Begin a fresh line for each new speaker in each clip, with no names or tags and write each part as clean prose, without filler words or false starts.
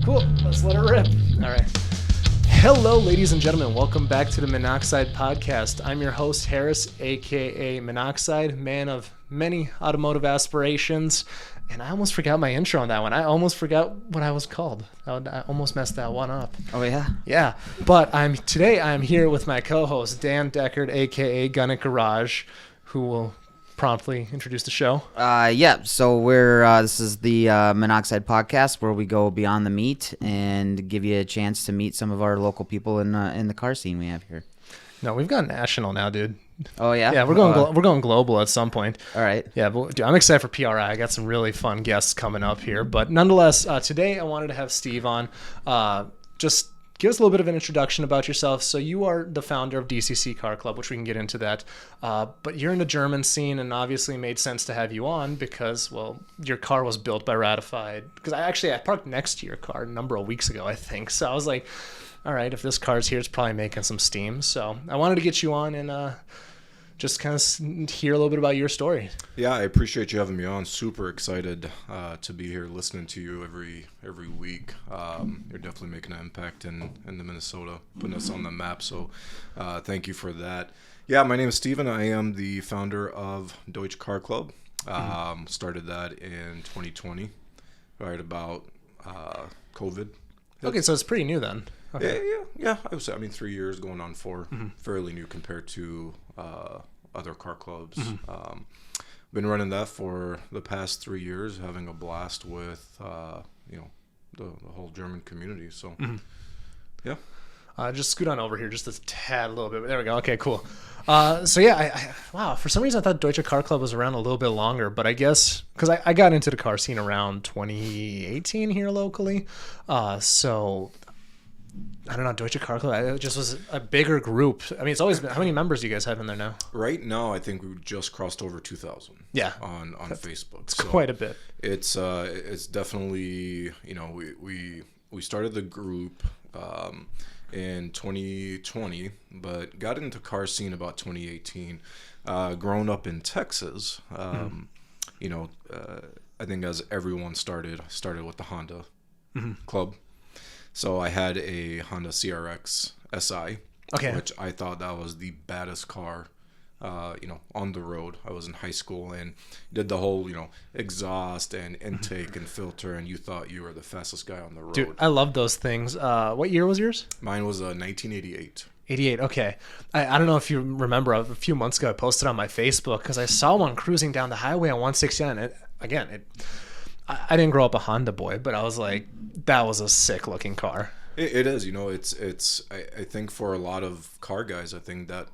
Cool. Let's let it rip. All right. Hello, ladies and gentlemen. Welcome back to the Monoxide Podcast. I'm your host, Harris, a.k.a. Monoxide, man of many automotive aspirations. And I almost forgot my intro on that one. I almost forgot what I was called. I almost messed that one up.
Oh, yeah?
Yeah. But today I'm here with my co-host, Dan Deckard, a.k.a. Gunnet Garage, who will promptly introduce the show.
So this is the Monoxide Podcast, where we go beyond the meat and give you a chance to meet some of our local people in the car scene we have here.
No, we've gone national now, dude.
Oh, yeah?
Yeah, we're going global at some point.
All right.
Yeah, but dude, I'm excited for PRI. I got some really fun guests coming up here. But nonetheless, today I wanted to have Steve on. Just give us a little bit of an introduction about yourself. So you are the founder of DCC Car Club, which we can get into that. But you're in the German scene, and obviously made sense to have you on because, well, your car was built by Ratified. Because I parked next to your car a number of weeks ago, I think. So I was like, all right, if this car's here, it's probably making some steam. So I wanted to get you on and just kind of hear a little bit about your story.
Yeah, I appreciate you having me on. Super excited to be here listening to you every week. You're definitely making an impact in the Minnesota, putting us on the map. So thank you for that. Yeah, my name is Steven. I am the founder of Deutsche Car Club. Started that in 2020, right about COVID.
Okay, so it's pretty new then. Okay.
Yeah. I would say, 3 years going on 4, fairly new compared to other car clubs. Been running that for the past 3 years, having a blast with the whole German community. So yeah.
Just scoot on over here just a tad, a little bit. There we go. Okay, cool. Wow. For some reason, I thought Deutsche Car Club was around a little bit longer, but I guess because I got into the car scene around 2018 here locally. So I don't know, Deutsche Car Club, it just was a bigger group. It's always been, how many members do you guys have in there now?
Right now, I think we just crossed over 2,000.
Yeah.
On Facebook.
It's quite a bit.
It's definitely, we started the group in 2020, but got into car scene about 2018. Grown up in Texas, I think as everyone started with the Honda club. So I had a Honda CRX SI, which I thought that was the baddest car, on the road. I was in high school and did the whole, exhaust and intake and filter, and you thought you were the fastest guy on the road.
Dude, I love those things. What year was yours?
Mine was 1988.
88, okay. I don't know if you remember, a few months ago I posted on my Facebook because I saw one cruising down the highway on 169. I didn't grow up a Honda boy, but I was like, that was a sick looking car.
It is, I think for a lot of car guys, I think that,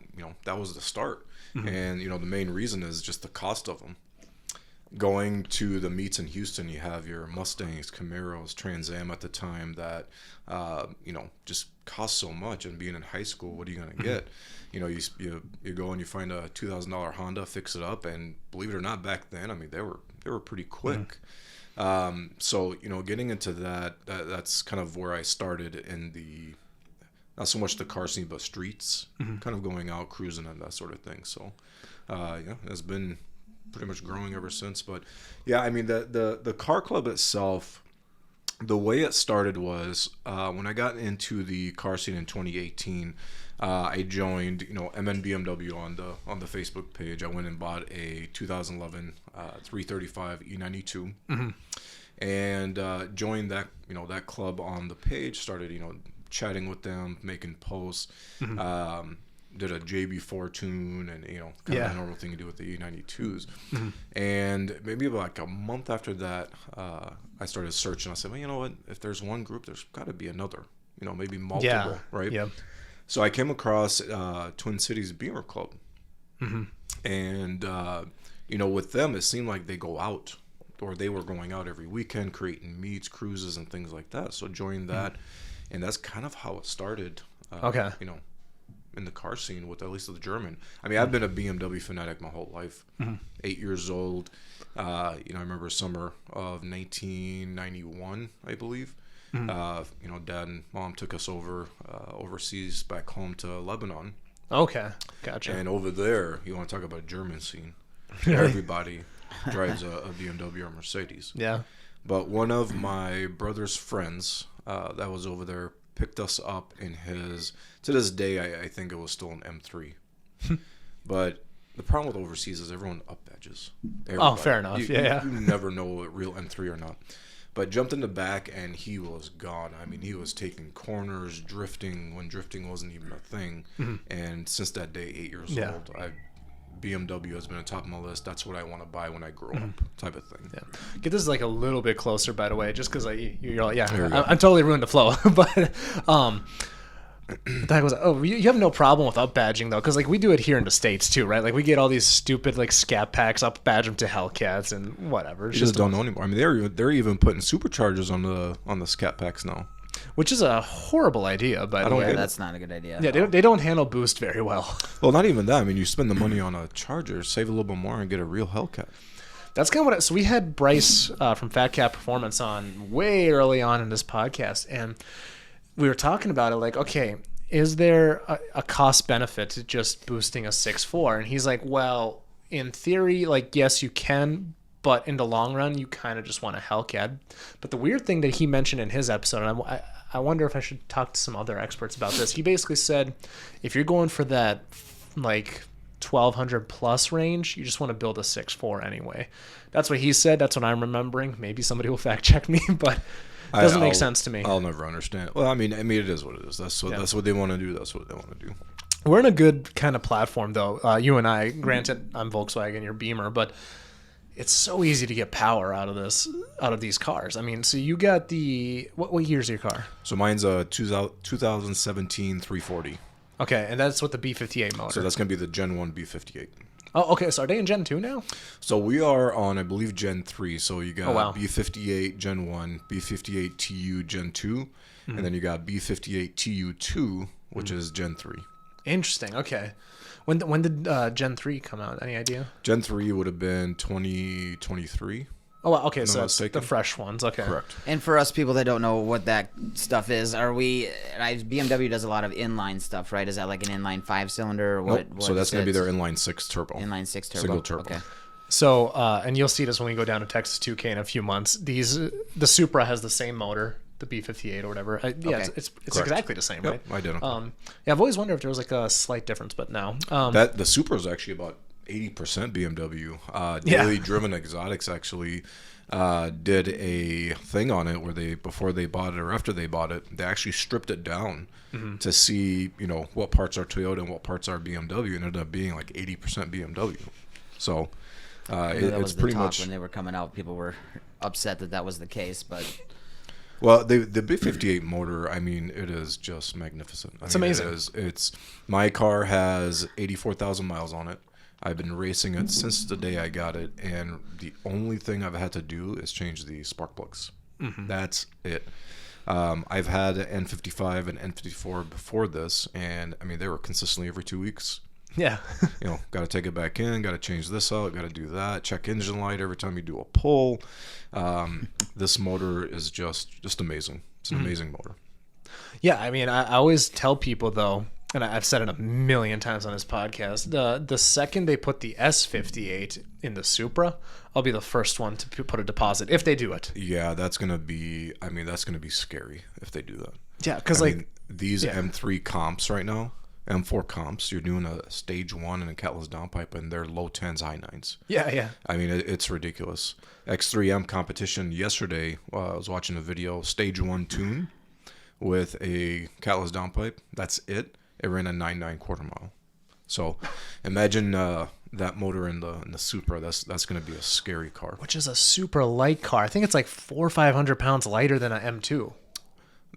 that was the start. And, the main reason is just the cost of them. Going to the meets in Houston, you have your Mustangs, Camaros, Trans Am at the time that, just cost so much. And being in high school, what are you going to get? You go and you find a $2,000 Honda, fix it up, and believe it or not, back then, they were pretty quick. So getting into that's kind of where I started in the, not so much the car scene, but streets, kind of going out cruising and that sort of thing. So it's been pretty much growing ever since. But yeah, the car club itself, the way it started was when I got into the car scene in 2018. I joined, MN BMW on the Facebook page. I went and bought a 2011 335 E92, and joined that that club on the page. Started chatting with them, making posts. Did a JB4 tune and kind of a normal thing you do with the E92s. And maybe about like a month after that, I started searching. I said, well, you know what? If there's one group, there's got to be another. Maybe multiple, right?
Yeah.
So I came across Twin Cities Beamer Club, and with them, it seemed like they go out, or they were going out every weekend, creating meets, cruises, and things like that. So joined that, and that's kind of how it started. In the car scene with at least the German. I've been a BMW fanatic my whole life. 8 years old. I remember summer of 1991, I believe. Dad and mom took us overseas back home to Lebanon.
Okay, gotcha.
And over there, you want to talk about a German scene. Everybody drives a BMW or Mercedes.
Yeah.
But one of my brother's friends that was over there picked us up in his. To this day, I think it was still an M3. But the problem with overseas is everyone up badges.
Oh, fair enough. Yeah.
You never know a real M3 or not. But jumped in the back and he was gone. I mean, he was taking corners, drifting when drifting wasn't even a thing. And since that day, 8 years old, BMW has been on top of my list. That's what I want to buy when I grow up, type of thing.
Yeah. Get this like a little bit closer, by the way, just because you're like, I'm totally ruined the flow. But that was you have no problem with up badging though, because like we do it here in the States too, right? Like we get all these stupid like scat packs, up badge them to Hellcats and whatever.
You just don't know anymore. I mean, they're even putting superchargers on the scat packs now,
which is a horrible idea. But
that's not a good idea.
Yeah, they don't handle boost very well.
Well, not even that. I mean, you spend the money on a charger, save a little bit more, and get a real Hellcat.
That's kind of so we had Bryce from Fat Cat Performance on way early on in this podcast, and we were talking about it like, okay, is there a cost benefit to just boosting a 6.4? And he's like, well, in theory, like, yes, you can, but in the long run, you kind of just want a Hellcat. But the weird thing that he mentioned in his episode, and I wonder if I should talk to some other experts about this, he basically said, if you're going for that, like, 1,200 plus range, you just want to build a 6.4 anyway. That's what he said. That's what I'm remembering. Maybe somebody will fact check me, but it doesn't make sense to me.
I'll never understand. Well, I mean, it is what it is. That's what they want to do. That's what they want to do.
We're in a good kind of platform, though. You and I, granted, I'm Volkswagen, you're Beamer, but it's so easy to get power out of these cars. I mean, so you got the what year's your car?
So mine's a 2017 340.
Okay, and that's with the B58 motor.
So that's gonna be the Gen 1 B58.
Oh, okay. So are they in Gen 2 now?
So we are on, I believe, Gen 3. So you got B58 Gen 1, B58 TU Gen 2, and then you got B58 TU2, which is Gen 3.
Interesting. Okay. When did Gen 3 come out? Any idea?
Gen 3 would have been 2023.
Oh, wow. Okay. So it's the fresh ones. Okay.
Correct.
And for us people that don't know what that stuff is, BMW does a lot of inline stuff, right? Is that like an inline 5-cylinder or what?
Nope. So that's going to be their inline 6 turbo.
Inline 6 turbo.
Single turbo.
Okay.
So, and you'll see this when we go down to Texas 2K in a few months. The Supra has the same motor, the B58 or whatever. It's exactly the same, right?
Identical.
I've always wondered if there was like a slight difference, but no.
That the Supra is actually about 80% BMW. Daily Driven Exotics actually did a thing on it where before they bought it or after they bought it, they actually stripped it down to see, what parts are Toyota and what parts are BMW, and it ended up being like 80% BMW. So it's pretty much
when they were coming out, people were upset that was the case, but.
Well, the B58 motor, I mean, it is just magnificent.
It's amazing.
My car has 84,000 miles on it. I've been racing it since the day I got it, and the only thing I've had to do is change the spark plugs. That's it. I've had an N55 and N54 before this, and I mean, they were consistently every 2 weeks.
Yeah.
Got to take it back in, got to change this out, got to do that, check engine light every time you do a pull. This motor is just amazing. It's an amazing motor.
Yeah, I mean, I always tell people, though, and I've said it a million times on this podcast, the second they put the S58 in the Supra, I'll be the first one to put a deposit, if they do it.
Yeah, that's going to be scary if they do that.
Yeah, because
these M3 comps right now, M4 comps, you're doing a stage 1 and a catless downpipe, and they're low 10s, high 9s.
Yeah.
I mean, it's ridiculous. X3M competition yesterday, I was watching a video, stage 1 tune with a catless downpipe. That's it. It ran a 9.9 quarter mile. So imagine that motor in the Supra. That's going to be a scary car.
Which is a super light car. I think it's like 400 or 500 pounds lighter than an M2.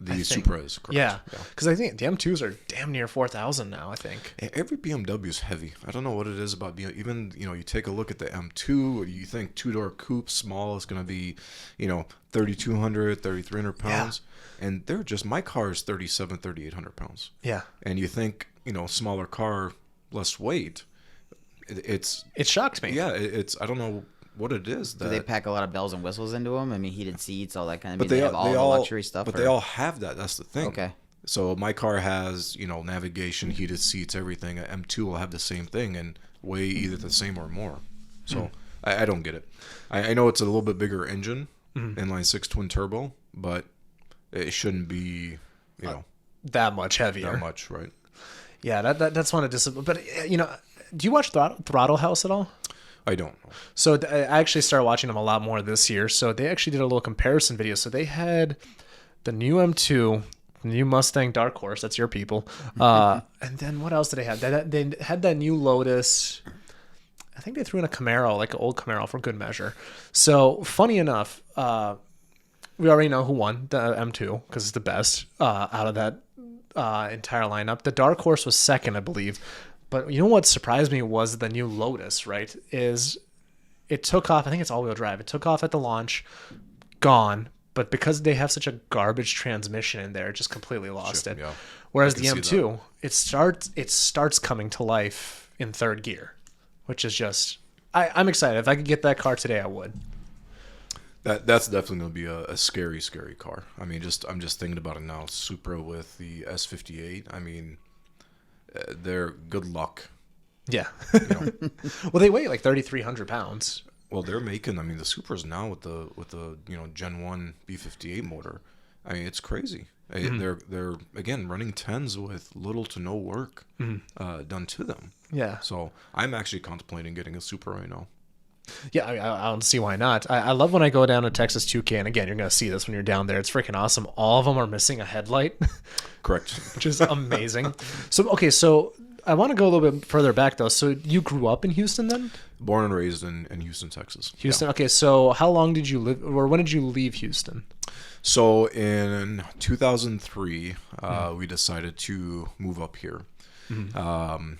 The Supra is correct.
Yeah, because I think the M2s are damn near 4,000 now, I think.
Every BMW is heavy. I don't know what it is about BMW. Even, you take a look at the M2, you think two-door coupe, small, is going to be, 3,200, 3,300 pounds. Yeah. And they're just, my car is 3,800 pounds.
Yeah.
And you think, smaller car, less weight. It
shocked me.
Yeah, I don't know what it is.
Do they pack a lot of bells and whistles into them? I mean, heated seats, all that kind of.
But
they have all the luxury stuff.
But they all have that. That's the thing.
Okay.
So my car has, navigation, heated seats, everything. M2 will have the same thing and weigh either the same or more. So I don't get it. I know it's a little bit bigger engine, inline six twin turbo, but it shouldn't be,
that much heavier.
that much, right?
Yeah, that's one of discipline. But do you watch Throttle House at all?
I don't know.
So I actually started watching them a lot more this year. So they actually did a little comparison video. So they had the new M2, the new Mustang Dark Horse. That's your people. And then what else did they have? They had that new Lotus. I think they threw in a Camaro, like an old Camaro for good measure. So funny enough, we already know who won the M2 because it's the best out of that entire lineup. The Dark Horse was second, I believe. But you know what surprised me was the new Lotus, right? Is it took off, I think it's all-wheel drive. It took off at the launch, gone. But because they have such a garbage transmission in there, it just completely lost it.
Yeah.
Whereas the M2, it starts coming to life in third gear, which is just... I'm excited. If I could get that car today, I would.
That's definitely going to be a scary, scary car. I mean, I'm just thinking about it now. Supra with the S58. I mean, they're good luck.
Yeah. Well, they weigh like 3,300 pounds.
Well, they're making. I mean, the Supras now with the Gen 1 B58 motor. I mean, it's crazy. They're again running 10s with little to no work done to them.
Yeah.
So I'm actually contemplating getting a Supra right now.
Yeah, I don't see why not. I love when I go down to Texas 2K, and again, you're going to see this when you're down there. It's freaking awesome. All of them are missing a headlight.
Correct.
Which is amazing. So I want to go a little bit further back, though. So you grew up in Houston then?
Born and raised in Houston, Texas.
Houston. Yeah. Okay, so how long did you live, or when did you leave Houston?
So in 2003, we decided to move up here. Down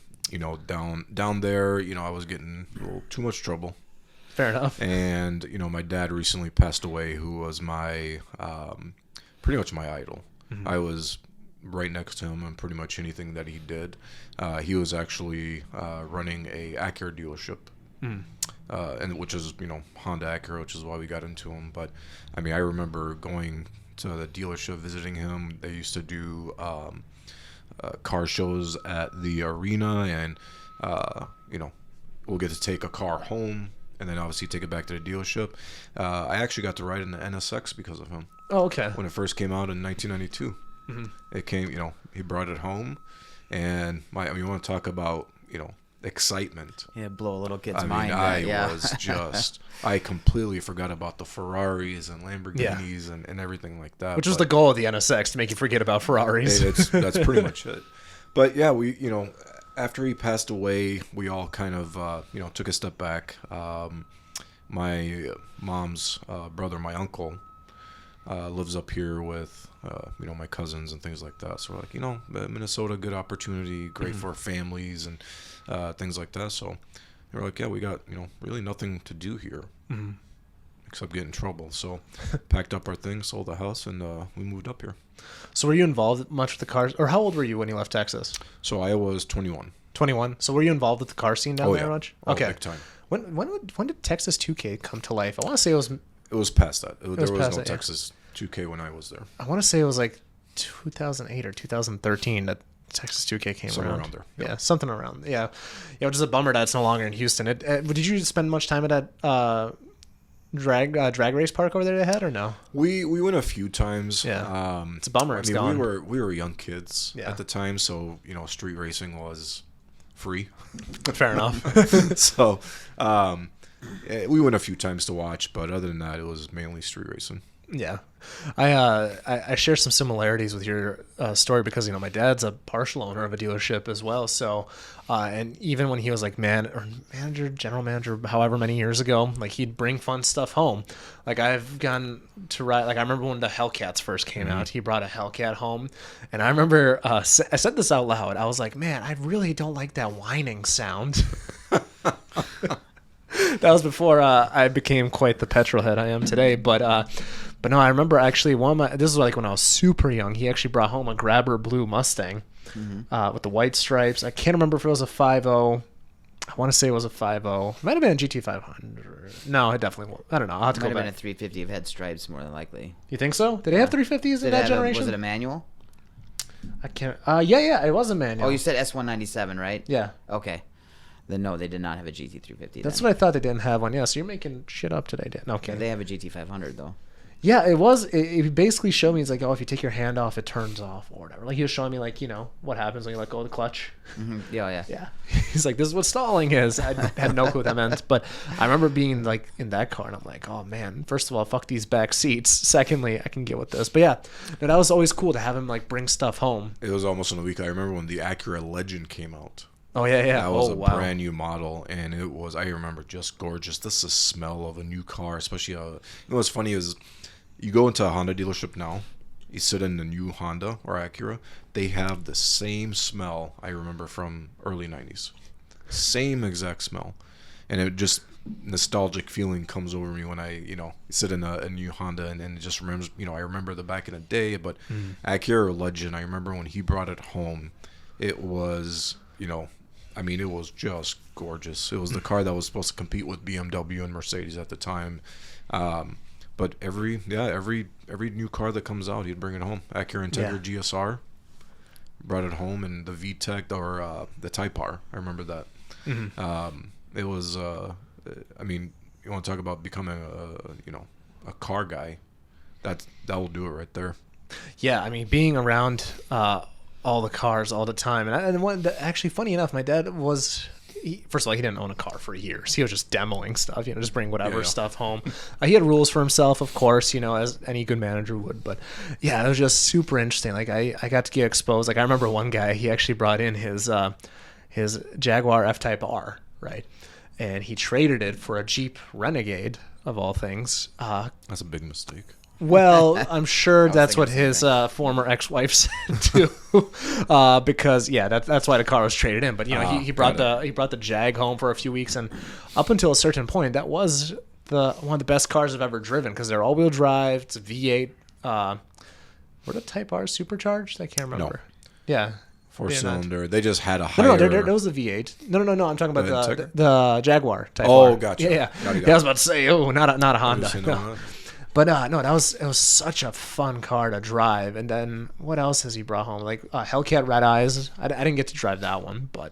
there, I was getting a little too much trouble.
Fair enough.
And, my dad recently passed away, who was my, pretty much my idol. I was right next to him on pretty much anything that he did. He was actually running a Acura dealership, and which is, Honda Acura, which is why we got into him. But, I mean, I remember going to the dealership, visiting him. They used to do car shows at the arena, and, we'll get to take a car home and then obviously take it back to the dealership. I actually got to ride in the NSX because of him.
Oh, okay.
When it first came out in 1992. It came, he brought it home, and you want to talk about, excitement.
Yeah, blow a little kid's mind.
I completely forgot about the Ferraris and Lamborghinis and everything like that.
Which was the goal of the NSX, to make you forget about Ferraris.
That's pretty much it. But yeah, we, after he passed away, we all kind of, took a step back. My mom's brother, my uncle, lives up here with, my cousins and things like that. So we're like, Minnesota, good opportunity, great for families and things like that. So we're like, yeah, we got, really nothing to do here except get in trouble. So packed up our things, sold the house, and we moved up here.
So were you involved much with the cars? Or how old were you when you left Texas?
So I was 21.
21. So were you involved with the car scene down there much?
Okay. Big time.
When did Texas 2K come to life? I want to say
it was past that. There was no Texas 2K when I was there.
I want to say it was like 2008 or 2013 that Texas 2K came around
there.
Yep. Yeah, something around. Yeah. Yeah, which is a bummer that it's no longer in Houston. Did you spend much time at that drag race park over there they had, or no?
We went a few times.
Yeah. It's a bummer. It's gone.
We were young kids at the time, so street racing was free.
Fair enough.
So we went a few times to watch, but other than that, it was mainly street racing.
Yeah. I share some similarities with your story because my dad's a partial owner of a dealership as well. So and even when he was like general manager, however many years ago, like he'd bring fun stuff home. Like I've gone to ride. Like I remember when the Hellcats first came out, he brought a Hellcat home, and I remember I said this out loud. I was like, man, I really don't like that whining sound. That was before I became quite the petrol head I am today. But no, I remember actually this is like when I was super young. He actually brought home a Grabber blue Mustang with the white stripes. I can't remember if it was a 5.0. I want to say it was a 5.0. It might have been a GT500. No, it definitely won't. I don't know. I'll have to go back.
Might have been a 350 of head stripes, more than likely.
You think so? Did they have 350s in that generation?
Was it a manual?
I can't. Yeah, it was a manual.
Oh, you said S197, right?
Yeah.
Okay. Then no, they did not have a GT350.
That's
then.
what I thought. They didn't have one. Yeah, so you're making shit up today, Dan. Okay.
They have a GT500 though.
Yeah, it was. It basically showed me, it's like, oh, if you take your hand off, it turns off or whatever. Like, he was showing me, like, what happens when you let go of the clutch.
Mm-hmm. Yeah.
Yeah. He's like, this is what stalling is. I had no clue what that meant. But I remember being, like, in that car, and I'm like, oh, man, first of all, fuck these back seats. Secondly, I can get with this. But, yeah, no, that was always cool to have him, like, bring stuff home.
It was almost in a week. I remember when the Acura Legend came out.
Oh, yeah.
That was a brand new model, and it was, I remember, just gorgeous. This is the smell of a new car, especially, what's funny is you go into a Honda dealership now, you sit in the new Honda or Acura, they have the same smell I remember from early 90s. Same exact smell. And it just, nostalgic feeling comes over me when I, sit in a new Honda, and it just remembers, I remember the back in the day, but Acura Legend, I remember when he brought it home, it was, it was just gorgeous. It was the car that was supposed to compete with BMW and Mercedes at the time. But every new car that comes out, he'd bring it home. Acura Integra GSR brought it home, and the VTEC or the Type R. I remember that. It was. You want to talk about becoming a car guy? That will do it right there.
Yeah, being around all the cars all the time, actually, funny enough, my dad was. First of all, he didn't own a car for years. He was just demoing stuff, just bring whatever stuff home. He had rules for himself, of course, as any good manager would. But yeah, it was just super interesting. Like I got to get exposed. Like I remember one guy, he actually brought in his Jaguar F-Type R, right? And he traded it for a Jeep Renegade, of all things.
That's a big mistake.
Well, I'm sure that's what his former ex-wife said too, because that's why the car was traded in. But he brought the Jag home for a few weeks, and up until a certain point, that was one of the best cars I've ever driven because they're all-wheel drive. It's a V8. Were the Type R supercharged? I can't remember.
No.
Yeah.
4-cylinder. They just had a higher.
No, there was a V8. No. I'm talking about the Jaguar Type R.
Oh, gotcha.
Yeah.
Got it.
I was about to say, not a Honda.
No.
But no, it was such a fun car to drive. And then what else has he brought home? Like Hellcat Red Eyes. I didn't get to drive that one, but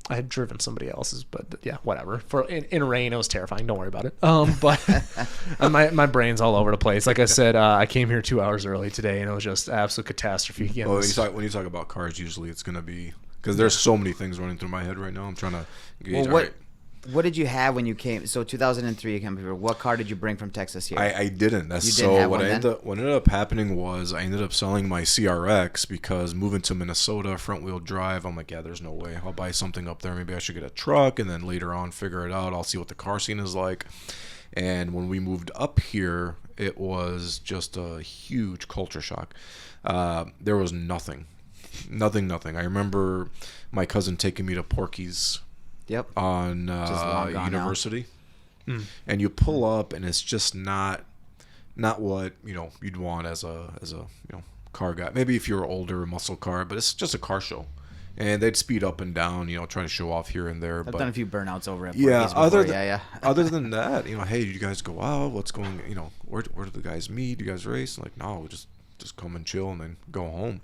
I had driven somebody else's. But yeah, whatever. For in rain, it was terrifying. Don't worry about it. But and my brain's all over the place. Like I said, I came here 2 hours early today, and it was just absolute catastrophe. Again,
when you talk about cars, usually it's gonna be because there's so many things running through my head right now. I'm trying to gauge.
What did you have when you came? So 2003, you came here. What car did you bring from Texas here?
I didn't. What ended up happening was I ended up selling my CRX because moving to Minnesota, front wheel drive. I'm like, yeah, there's no way. I'll buy something up there. Maybe I should get a truck, and then later on figure it out. I'll see what the car scene is like. And when we moved up here, it was just a huge culture shock. There was nothing. I remember my cousin taking me to Porky's.
Yep.
On University, and you pull up, and it's just not what you'd want as a car guy. Maybe if you're older, muscle car, but it's just a car show, and they'd speed up and down, trying to show off here and there.
I've done a few burnouts over at
Porky's
before.
Other than that, hey, you guys go out? What's going? Where do the guys meet? You guys race? Like, no, we just come and chill and then go home.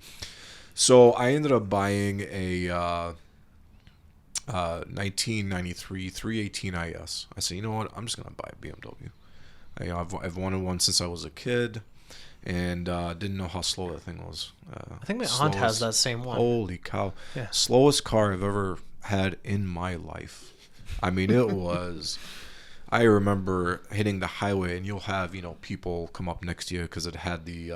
So I ended up buying a 1993 318 IS. I said, you know what? I'm just gonna buy a BMW. I've wanted one since I was a kid, and didn't know how slow that thing was.
I think my aunt has that same one.
Holy cow! Yeah. Slowest car I've ever had in my life. It was. I remember hitting the highway, and you'll have people come up next to you because it had the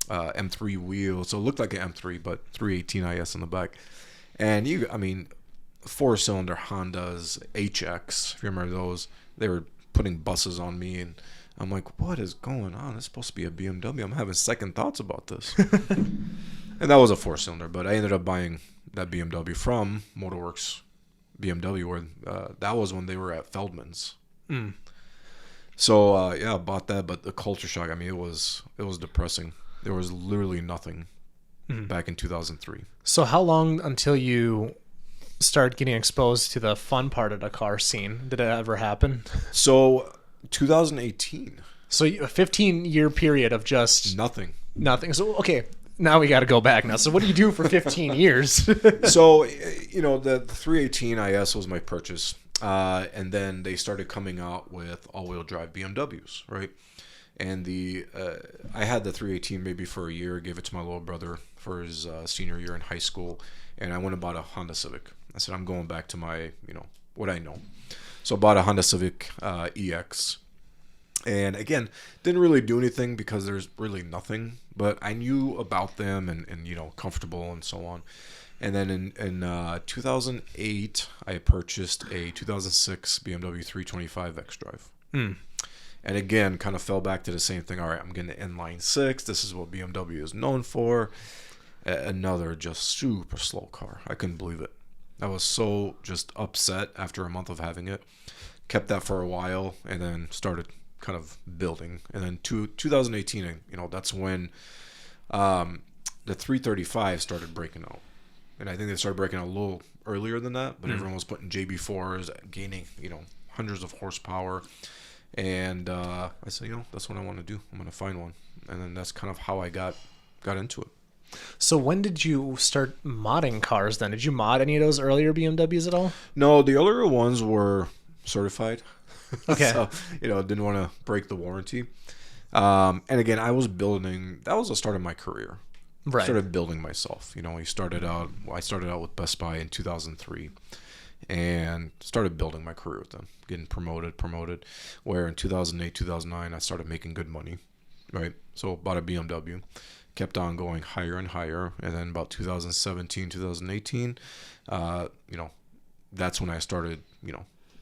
M3 wheel, so it looked like an M3, but 318 IS in the back, and 4-cylinder Hondas HX, if you remember those, they were putting buses on me, and I'm like, what is going on? It's supposed to be a BMW. I'm having second thoughts about this. And that was a 4-cylinder, but I ended up buying that BMW from Motorworks BMW, where that was when they were at Feldman's. So I bought that, but the culture shock, it was depressing. There was literally nothing back in 2003.
So how long until you start getting exposed to the fun part of the car scene? Did it ever happen?
So 2018.
So a 15-year period of just
nothing.
So okay, Now we got to go back now. So what do you do for 15 years?
So, the 318 IS was my purchase. And then they started coming out with all-wheel drive BMWs, right? And I had the 318 maybe for a year, gave it to my little brother for his senior year in high school, and I went and bought a Honda Civic. I said, I'm going back to my, what I know. So I bought a Honda Civic EX. And again, didn't really do anything because there's really nothing, but I knew about them and comfortable and so on. And then in 2008, I purchased a 2006 BMW 325 X-Drive. And again, kind of fell back to the same thing. All right, I'm getting an inline six. This is what BMW is known for. Another just super slow car. I couldn't believe it. I was so just upset after a month of having it. Kept that for a while and then started kind of building. And then 2018, that's when the 335 started breaking out. And I think they started breaking out a little earlier than that, but everyone was putting JB4s, gaining, hundreds of horsepower. And I said, that's what I want to do. I'm going to find one. And then that's kind of how I got into it.
So when did you start modding cars then? Did you mod any of those earlier BMWs at all?
No, the earlier ones were certified.
Okay.
So, didn't want to break the warranty. And again, I was building, that was the start of my career.
Right.
Started building myself. I started out with Best Buy in 2003 and started building my career with them, getting promoted, where in 2008, 2009, I started making good money, right? So bought a BMW, kept on going higher and higher. And then about 2017, 2018, that's when I started,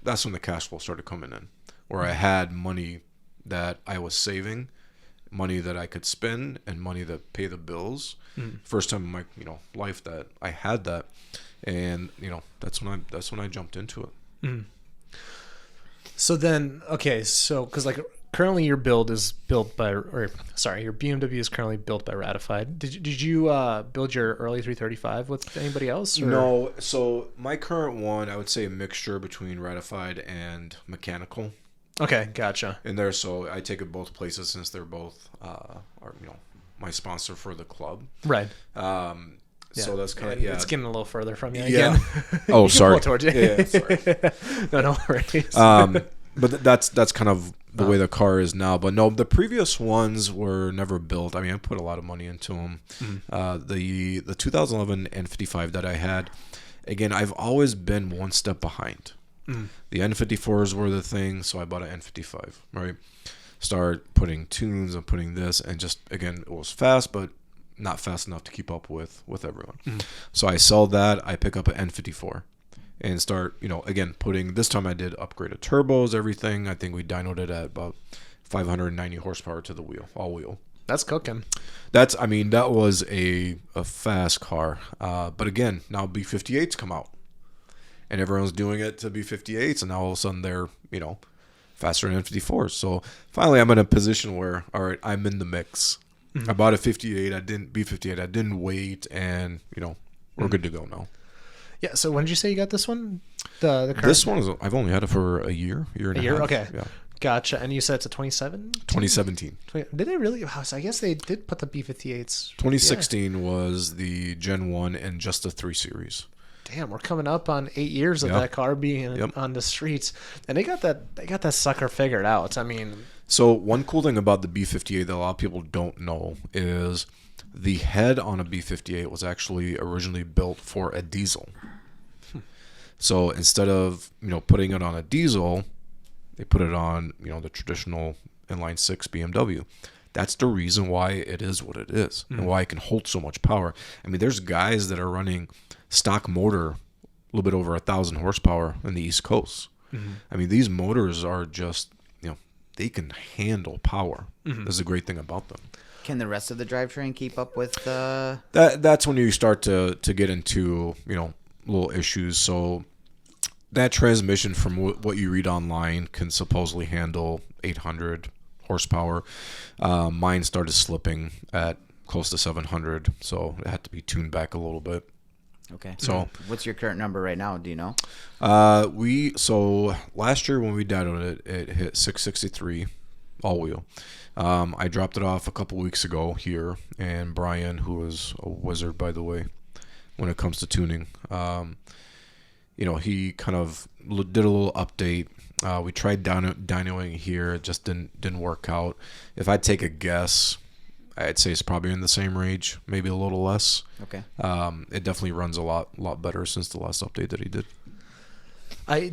that's when the cash flow started coming in, where I had money that I was saving, money that I could spend, and money that pay the bills. First time in my life that I had that, and that's when I jumped into it.
So then, okay, so because currently your build is built by, your BMW is currently built by Ratified. Did you build your early 335 with anybody else? Or?
No, so my current one, I would say a mixture between Ratified and mechanical.
Okay, gotcha.
In there, so I take it both places since they're both are my sponsor for the club.
Right.
So that's kind of
It's getting a little further from you
yeah.
again.
Oh,
You
sorry.
can pull it towards you.
Yeah, sorry.
No worries.
But that's kind of the way the car is now. But no, the previous ones were never built. I mean, I put a lot of money into them. The 2011 N55 that I had, again, I've always been one step behind. The N54s were the thing, so I bought an N55, right? Start putting tunes and putting this, and just, again, it was fast, but not fast enough to keep up with everyone. So I sell that, I pick up an N54 and start, again, putting, this time I did upgraded turbos, everything. I think we dynoed it at about 590 horsepower to the wheel, all wheel.
That's cooking.
That was a fast car. But again, now B58s come out. And everyone's doing it to B58s, and now all of a sudden they're, faster than N54s. So finally I'm in a position where, all right, I'm in the mix. I bought a 58, B58, I didn't wait, and, we're good to go now.
Yeah, so when did you say you got this one? The current?
This one, I've only had it for a year and a half.
Okay.
Yeah.
Gotcha. And you said it's a
2017.
Did they really? So I guess they did put the B58s.
2016 was the Gen 1 and just the 3 Series.
Damn, we're coming up on 8 years of that car being on the streets, and they got that sucker figured out. I mean,
so one cool thing about the B58 that a lot of people don't know is the head on a B58 was actually originally built for a diesel. So instead of putting it on a diesel, they put it on the traditional inline 6 BMW. That's the reason why it is what it is and why it can hold so much power. I mean, there's guys that are running stock motor, a little bit over 1,000 horsepower in the East Coast. I mean, these motors are just, they can handle power. That's the great thing about them.
Can the rest of the drivetrain keep up with the...
That's when you start to get into, little issues. So that transmission, from what you read online, can supposedly handle 800 horsepower. Mine started slipping at close to 700, so it had to be tuned back a little bit.
Okay.
So
what's your current number right now? Do you know?
So last year when we dynoed it, it hit 663, all wheel. I dropped it off a couple weeks ago here, and Brian, who is a wizard, by the way, when it comes to tuning, he kind of did a little update. We tried dynoing here. It just didn't work out. If I take a guess, I'd say it's probably in the same range, maybe a little less.
Okay.
It definitely runs a lot better since the last update that he did.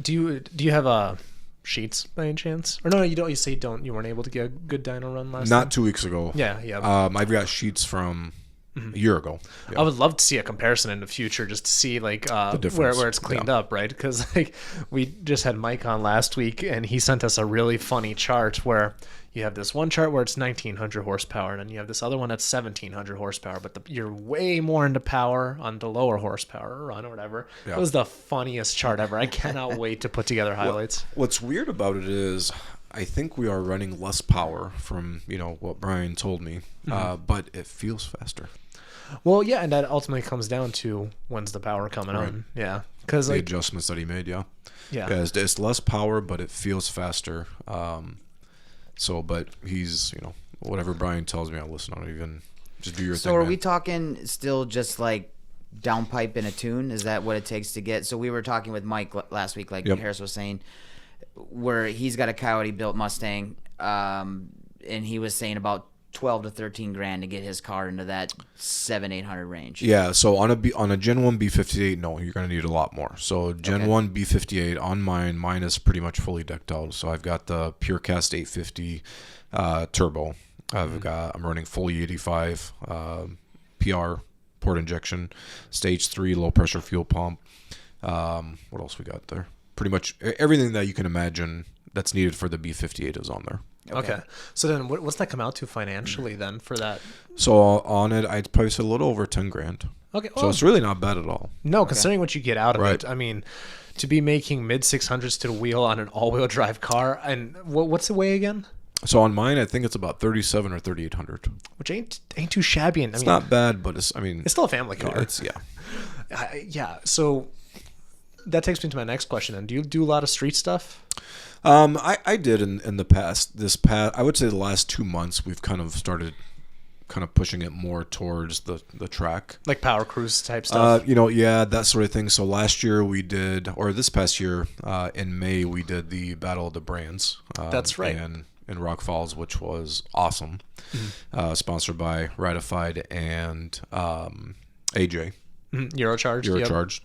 Do you have sheets by any chance? Or no, you don't. You say you don't. You weren't able to get a good dyno run last.
Not
time?
2 weeks ago.
Yeah.
I've got sheets from a year ago. Yeah.
I would love to see a comparison in the future, just to see like
difference.
where it's cleaned up, right? Because like we just had Mike on last week, and he sent us a really funny chart where you have this one chart where it's 1900 horsepower, and then you have this other one that's 1700 horsepower, but you're way more into power on the lower horsepower run or whatever.
Yeah.
It was the funniest chart ever. I cannot wait to put together highlights.
What's weird about it is I think we are running less power from what Brian told me, but it feels faster.
Well, yeah, and that ultimately comes down to when's the power coming
Right.
on. Yeah, because
The
like
adjustments that he made, yeah, it's less power, but it feels faster. But he's whatever Brian tells me, I listen. I don't even just do your thing.
So are
man.
we talking still just like downpipe in a tune? Is that what it takes to get? So we were talking with Mike last week, like
Yep.
Harris was saying, where he's got a Coyote built Mustang, and he was saying about 12 to 13 grand to get his car into that 700-800 range.
Yeah, so on a Gen 1 B58, no, you're going to need a lot more. So Gen 1 B58 on mine is pretty much fully decked out. So I've got the PureCast 850 turbo. I'm running full E85 PR port injection, stage 3 low pressure fuel pump. What else we got there? Pretty much everything that you can imagine that's needed for the B58 is on there.
Okay. So then what's that come out to financially then for that?
So on it, I'd probably say a little over 10 grand.
Okay.
So it's really not bad at all.
No, considering what you get out of
Right.
it. I mean, to be making mid 600s to the wheel on an all-wheel drive car, and what's the weigh again?
So on mine, I think it's about 37 or 3800.
Which ain't too shabby. And
It's not bad, but it's
still a family car.
It's
Yeah. So that takes me to my next question. And do you do a lot of street stuff?
I did in the past. I would say the last 2 months, we've kind of started pushing it more towards the track.
Like power cruise type stuff?
That sort of thing. So last year this past year, in May, we did the Battle of the Brands.
That's right.
In Rock Falls, which was awesome. Sponsored by Ratified and AJ.
Eurocharged.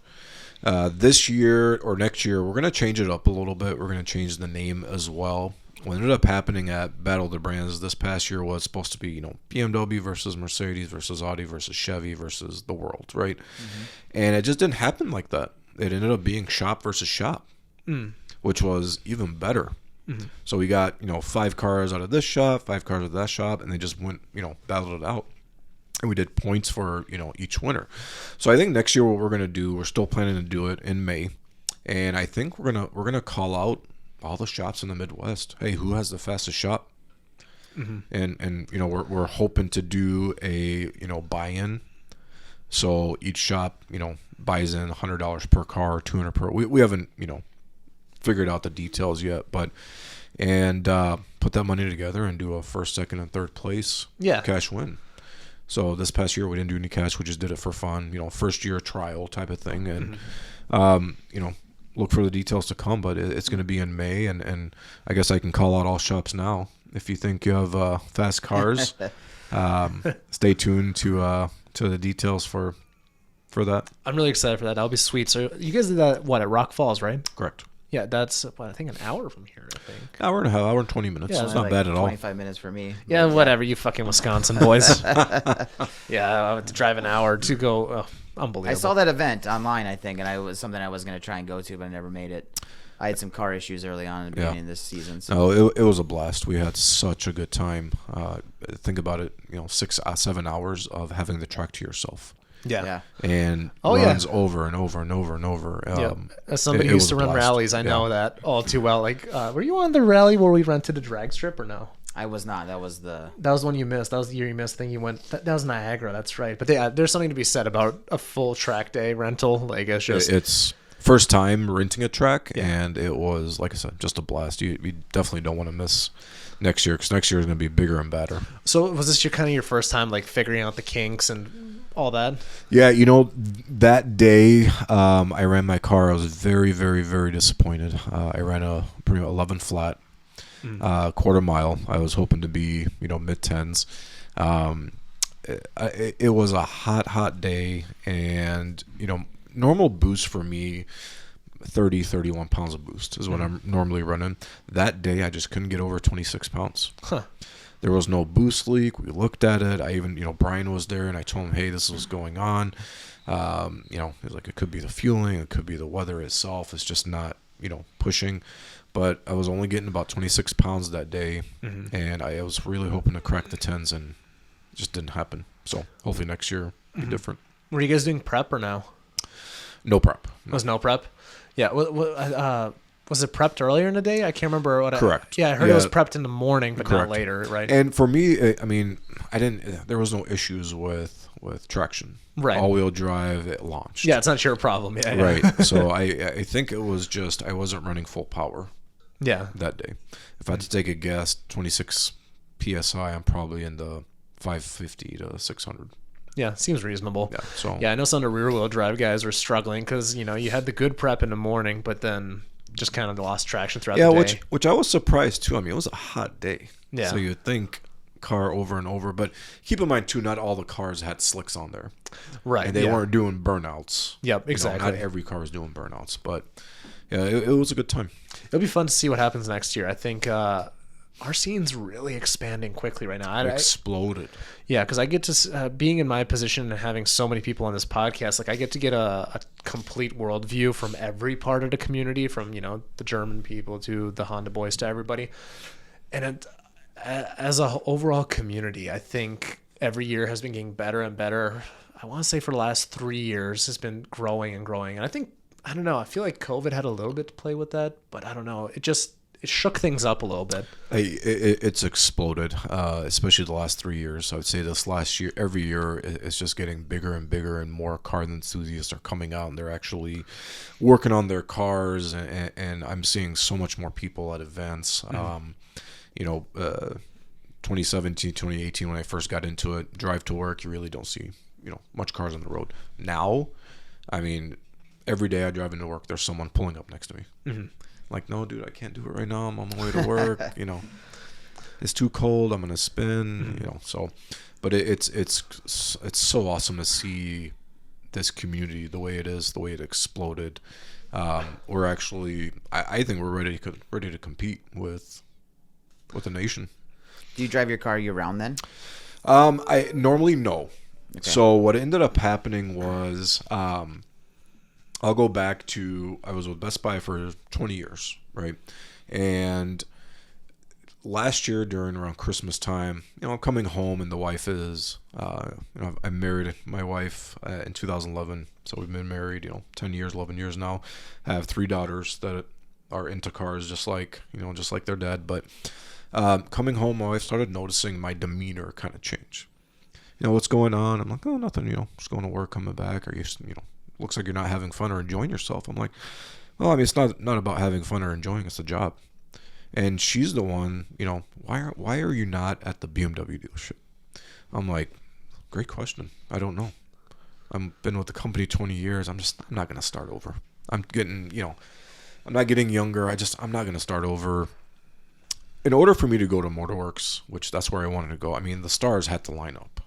Yep. This year or next year, we're going to change it up a little bit. We're going to change the name as well. What ended up happening at Battle of the Brands this past year was supposed to be, BMW versus Mercedes versus Audi versus Chevy versus the world, right? Mm-hmm. And it just didn't happen like that. It ended up being shop versus shop, which was even better. Mm-hmm. So we got, 5 cars out of this shop, 5 cars out of that shop, and they just went, battled it out. And we did points for, each winner. So I think next year what we're going to do, we're still planning to do it in May. And I think we're going to call out all the shops in the Midwest. Hey, who has the fastest shop? Mm-hmm. And we're hoping to do a, buy-in. So each shop, buys in $100 per car, $200 per. We haven't, figured out the details yet, but put that money together and do a first, second, and third place cash win. So this past year we didn't do any cash. We just did it for fun, first year trial type of thing. And, look for the details to come, but it's going to be in May. And I guess I can call out all shops now. If you think you have fast cars, stay tuned to the details for that.
I'm really excited for that. That'll be sweet. So you guys did that, at Rock Falls, right?
Correct.
Yeah, that's, I think an hour from here, I think.
Hour and a half, hour and 20 minutes.
Yeah,
So it's not bad at all.
25 minutes for me.
Yeah, whatever, you fucking Wisconsin boys. Yeah, I had to drive an hour to go. Unbelievable.
I saw that event online, I think, and it was something I was going to try and go to, but I never made it. I had some car issues early on in the beginning of this season. So.
No, it was a blast. We had such a good time. Think about it, 6-7 hours of having the track to yourself.
Yeah.
And runs over and over and over and over.
As somebody who used to run rallies, I know that all too well. Like, were you on the rally where we rented a drag strip or no?
I was not. That was the
one you missed. That was the year you missed. I think you went. That was Niagara. That's right. But there's something to be said about a full track day rental. Like
it's first time renting a track, and it was, like I said, just a blast. You definitely don't want to miss next year, because next year is going to be bigger and better.
So was this your first time like figuring out the kinks and all that?
Yeah, that day I ran my car. I was very, very, very disappointed. I ran a pretty 11 flat, quarter mile. I was hoping to be mid tens. It was a hot day, and normal boost for me, 31 pounds of boost is what I'm normally running. That day I just couldn't get over 26 pounds. There was no boost leak. We looked at it. I even, Brian was there, and I told him, hey, this is what's going on. He was like, it could be the fueling, it could be the weather itself. It's just not, pushing. But I was only getting about 26 pounds that day, and I was really hoping to crack the 10s, and it just didn't happen. So hopefully next year will be different.
Were you guys doing prep or no?
No prep. No.
Was no prep? Yeah. Was it prepped earlier in the day? I can't remember what.
Correct.
I heard it was prepped in the morning, but not later, right?
And for me, I mean, there was no issues with traction.
Right.
All-wheel drive, it launched.
Yeah, it's not your problem. Yeah.
Right. So I think it was just I wasn't running full power.
Yeah.
That day, if I had to take a guess, 26 psi, I'm probably in the 550 to 600.
Yeah, seems reasonable.
Yeah. So
I know some of the rear-wheel drive guys were struggling because you had the good prep in the morning, but then just kind of lost traction throughout the day.
which I was surprised too. I mean, it was a hot day.
Yeah.
So you'd think car over and over, but keep in mind too, not all the cars had slicks on there.
Right.
And they weren't doing burnouts.
Yep, exactly.
Not every car was doing burnouts, but yeah, it was a good time.
It'll be fun to see what happens next year. I think our scene's really expanding quickly right now.
Exploded.
Yeah, because I get to being in my position and having so many people on this podcast. Like I get to get a complete worldview from every part of the community, from the German people to the Honda boys to everybody. And as a overall community, I think every year has been getting better and better. I want to say for the last 3 years has been growing and growing. And I don't know. I feel like COVID had a little bit to play with that, but I don't know. It shook things up a little bit.
It's exploded, especially the last 3 years. I would say this last year, every year, it's just getting bigger and bigger, and more car enthusiasts are coming out, and they're actually working on their cars, and I'm seeing so much more people at events. 2017, 2018, when I first got into it, drive to work, you really don't see, much cars on the road. Now, I mean, every day I drive into work, there's someone pulling up next to me. Like, no, dude, I can't do it right now. I'm on my way to work. It's too cold. I'm gonna spin. So, but it's so awesome to see this community the way it is, the way it exploded. We're actually, I think we're ready to compete with the nation.
Do you drive your car year round then?
I normally no.
Okay.
So what ended up happening was, I'll go back to, I was with Best Buy for 20 years, right? And last year around Christmas time, I'm coming home, and the wife is, I married my wife in 2011. So we've been married, 10 years, 11 years now. I have 3 daughters that are into cars, just like their dad. But coming home, my wife started noticing my demeanor kind of change. What's going on? I'm like, oh, nothing, just going to work, coming back. Are you, looks like you're not having fun or enjoying yourself. I'm like, well, I mean, it's not about having fun or enjoying. It's a job. And she's the one, why are you not at the BMW dealership? I'm like, great question. I don't know. I've been with the company 20 years. I'm not going to start over. I'm not getting younger. I'm not going to start over. In order for me to go to Motorworks, which that's where I wanted to go, I mean, the stars had to line up.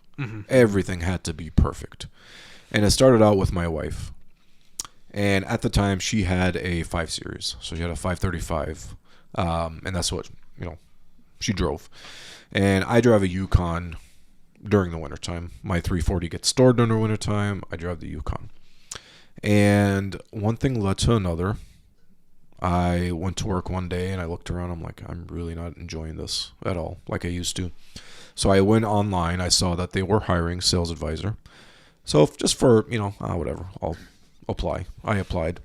Everything had to be perfect. And it started out with my wife. And at the time, she had a 5 Series. So she had a 535. And that's what, she drove. And I drive a Yukon during the wintertime. My 340 gets stored during the wintertime. I drive the Yukon. And one thing led to another. I went to work one day, and I looked around. I'm like, I'm really not enjoying this at all like I used to. So I went online. I saw that they were hiring sales advisor. So just for, whatever, I'll apply. I applied.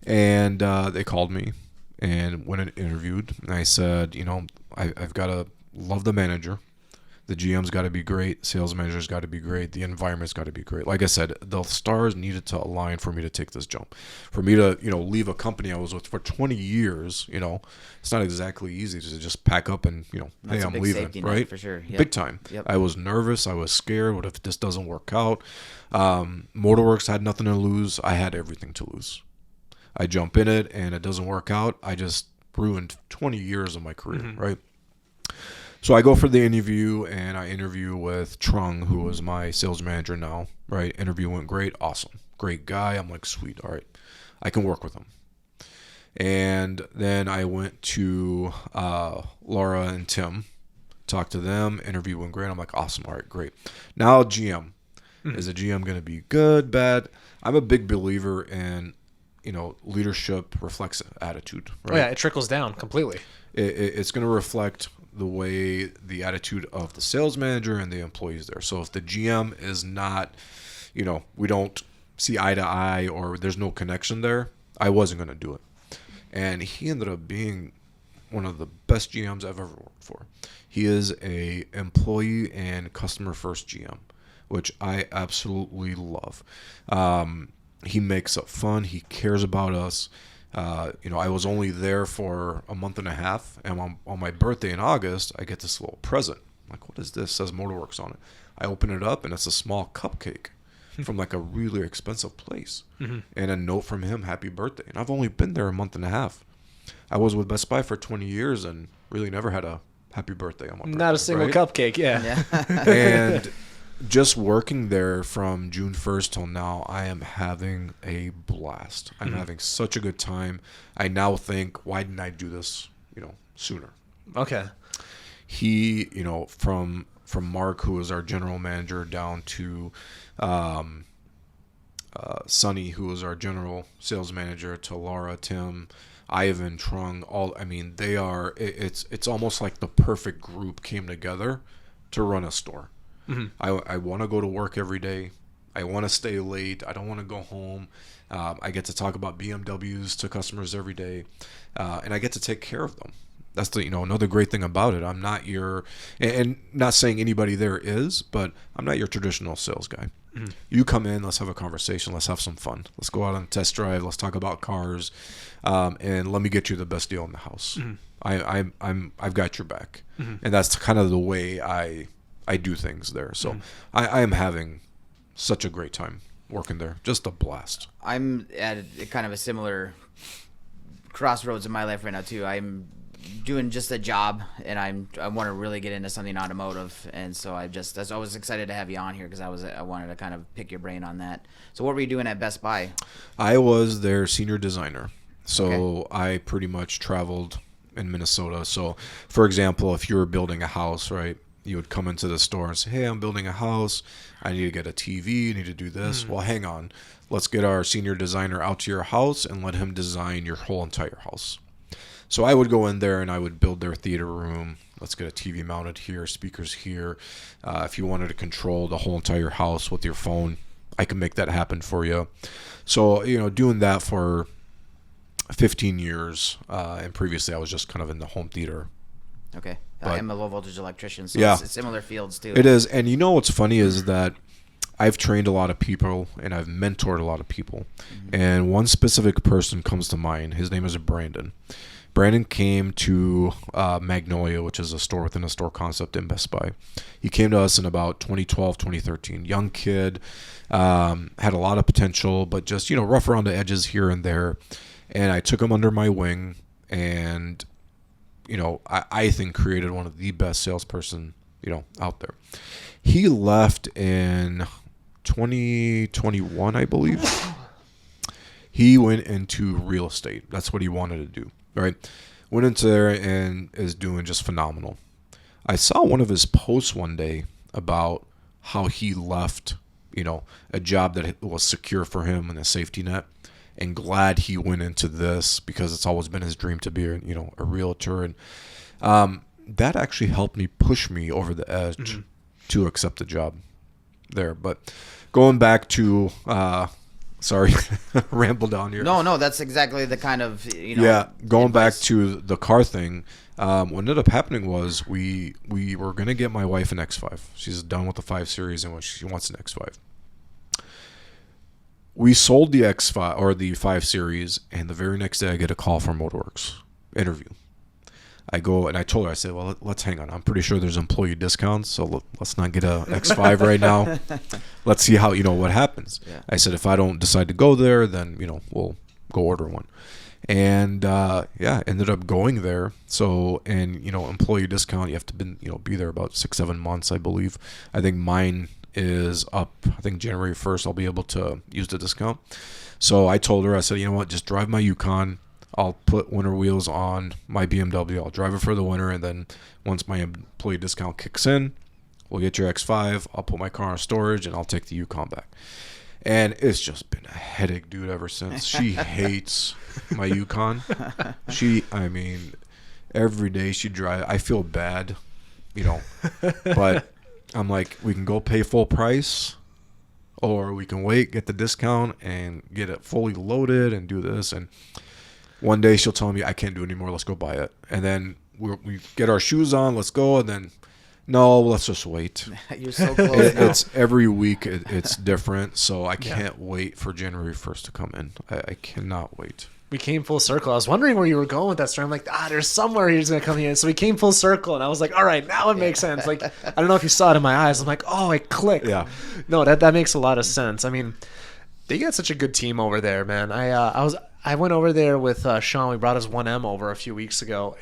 And they called me and went and interviewed. And I said, I've got to love the manager. The GM's got to be great. Sales manager's got to be great. The environment's got to be great. Like I said, the stars needed to align for me to take this jump. For me to, leave a company I was with for 20 years, it's not exactly easy to just pack up and,
That's
hey, I'm leaving, right?
For sure. Yep.
Big time.
Yep.
I was nervous. I was scared. What if this doesn't work out? Motorworks had nothing to lose. I had everything to lose. I jump in it and it doesn't work out. I just ruined 20 years of my career, right? So I go for the interview, and I interview with Trung, who is my sales manager now, right? Interview went great. Awesome. Great guy. I'm like, sweet. All right. I can work with him. And then I went to Laura and Tim, talked to them. Interview went great. I'm like, awesome. All right, great. Now GM. Is a GM going to be good, bad? I'm a big believer in, leadership reflects attitude. Right?
Oh, yeah, it trickles down completely.
It's going to reflect the way the attitude of the sales manager and the employees there. So if the GM is not, we don't see eye to eye or there's no connection there, I wasn't going to do it. And he ended up being one of the best GMs I've ever worked for. He is a employee and customer first GM, which I absolutely love. He makes it fun. He cares about us. I was only there for a month and a half, and on my birthday in August, I get this little present. I'm like, what is this? It says Motorworks on it. I open it up, and it's a small cupcake from like a really expensive place, and a note from him, happy birthday. And I've only been there a month and a half. I was with Best Buy for 20 years and really never had a happy birthday on my birthday.
Not a single cupcake, yeah.
And just working there from June 1st till now, I am having a blast. I'm having such a good time. I now think, why didn't I do this, sooner?
Okay.
He, from Mark, who is our general manager, down to Sonny, who is our general sales manager, to Laura, Tim, Ivan, Trung, they are, it's almost like the perfect group came together to run a store. I want to go to work every day. I want to stay late. I don't want to go home. I get to talk about BMWs to customers every day, and I get to take care of them. That's the another great thing about it. I'm not your, and not saying anybody there is, but I'm not your traditional sales guy. You come in, let's have a conversation, let's have some fun, let's go out on a test drive, let's talk about cars, and let me get you the best deal in the house. I've got your back, and that's kind of the way I do things there. So I am having such a great time working there. Just a blast.
I'm at kind of a similar crossroads in my life right now too. I'm doing just a job, and I want to really get into something automotive, and so I was excited to have you on here because I wanted to kind of pick your brain on that. So what were you doing at Best Buy?
I was their senior designer. So I pretty much traveled in Minnesota. So for example, if you were building a house, right, you would come into the store and say, hey, I'm building a house. I need to get a TV. I need to do this. Well, hang on. Let's get our senior designer out to your house and let him design your whole entire house. So I would go in there and I would build their theater room. Let's get a TV mounted here, speakers here. If you wanted to control the whole entire house with your phone, I can make that happen for you. So, doing that for 15 years. And previously I was just kind of in the home theater.
Okay. I am a low voltage electrician, so
yeah,
it's similar fields too.
It is. And what's funny is that I've trained a lot of people and I've mentored a lot of people. And one specific person comes to mind. His name is Brandon. Brandon came to Magnolia, which is a store within a store concept in Best Buy. He came to us in about 2012, 2013. Young kid, had a lot of potential, but just, rough around the edges here and there. And I took him under my wing and I think created one of the best salesperson, out there. He left in 2021, I believe. He went into real estate. That's what he wanted to do, right? Went into there and is doing just phenomenal. I saw one of his posts one day about how he left, a job that was secure for him and a safety net, and glad he went into this because it's always been his dream to be, a realtor. And that actually helped me push me over the edge to accept the job there. But going back to sorry, rambled down here.
No, that's exactly the kind of,
Yeah, going back
advice.
to the car thing, what ended up happening was we were gonna get my wife an X5. She's done with the 5 Series and she wants an X5. We sold the X5 or the 5 Series, and the very next day I get a call from Motorworks interview. I go and I told her, I said, well, let's hang on. I'm pretty sure there's employee discounts, so let's not get a X5 right now. Let's see how, what happens.
Yeah.
I said, if I don't decide to go there, then, we'll go order one. And, ended up going there. So, and, employee discount, you have to be there about 6-7 months, I believe. I think mine is up, I think January 1st, I'll be able to use the discount. So I told her, I said, you know what, just drive my Yukon. I'll put winter wheels on my BMW. I'll drive it for the winter, and then once my employee discount kicks in, we'll get your X5. I'll put my car in storage, and I'll take the Yukon back. And it's just been a headache, dude, ever since. She hates my Yukon. Every day she drives. I feel bad, but I'm like, we can go pay full price, or we can wait, get the discount, and get it fully loaded and do this. And one day she'll tell me, I can't do it anymore. Let's go buy it. And then we get our shoes on. Let's go. And then, no, let's just wait.
You're so close now.
It's every week. It's different. So I can't wait for January 1st to come in. I cannot wait.
We came full circle. I was wondering where you were going with that story. I'm like, there's somewhere he's going to come here. So we came full circle, and I was like, all right, now it makes sense. Like, I don't know if you saw it in my eyes. I'm like, oh, it clicked.
Yeah.
No, that makes a lot of sense. I mean, they got such a good team over there, man. I went over there with Sean. We brought his 1M over a few weeks ago,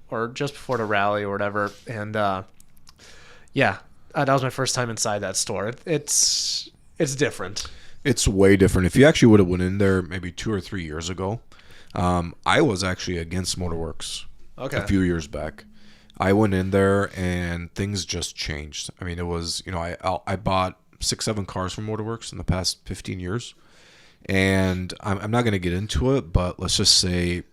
or just before the rally or whatever. And that was my first time inside that store. It's different.
It's way different. If you actually would have went in there maybe 2 or 3 years ago, I was actually against Motorworks a few years back. I went in there and things just changed. I mean, it was, I bought 6-7 cars from Motorworks in the past 15 years. And I'm not going to get into it, but let's just say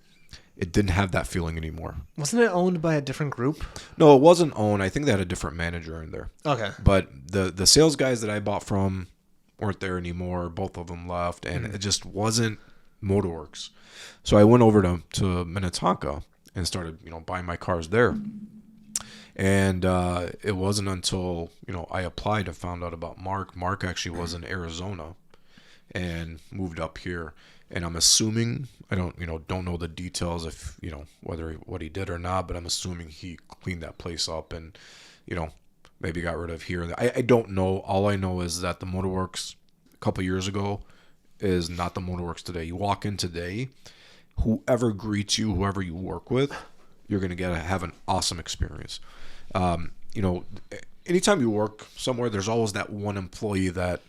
it didn't have that feeling anymore.
Wasn't it owned by a different group?
No, it wasn't owned. I think they had a different manager in there.
Okay.
But the sales guys that I bought from weren't there anymore. Both of them left, and it just wasn't Motorworks. So I went over to Minnetonka and started, buying my cars there. And it wasn't until, I applied and found out about Mark. Mark actually was in Arizona and moved up here. And I'm assuming, I don't know the details if, whether what he did or not, but I'm assuming he cleaned that place up and, maybe got rid of here. I don't know. All I know is that the Motorworks a couple years ago is not the Motorworks today. You walk in today, whoever greets you, whoever you work with, you're going to have an awesome experience. Anytime you work somewhere, there's always that one employee that,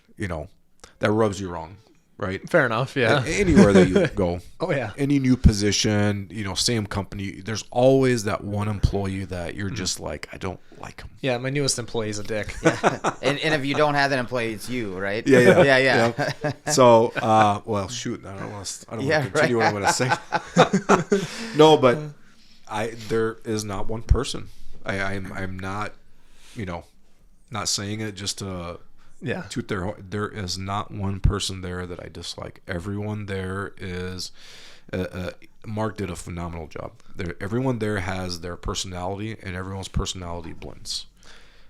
that rubs you wrong, right?
Fair enough, yeah.
Anywhere that you go.
Oh, yeah.
Any new position, same company, there's always that one employee that you're just like, I don't like him.
Yeah, my newest employee's a dick.
Yeah. And if you don't have that employee, it's you, right?
Yeah. So, well, shoot, I don't want to continue what I'm going to say. No, but there is not one person. I'm not, not saying it just to toot their horn. There is not one person there that I dislike. Everyone there is. Mark did a phenomenal job. Everyone there has their personality, and everyone's personality blends.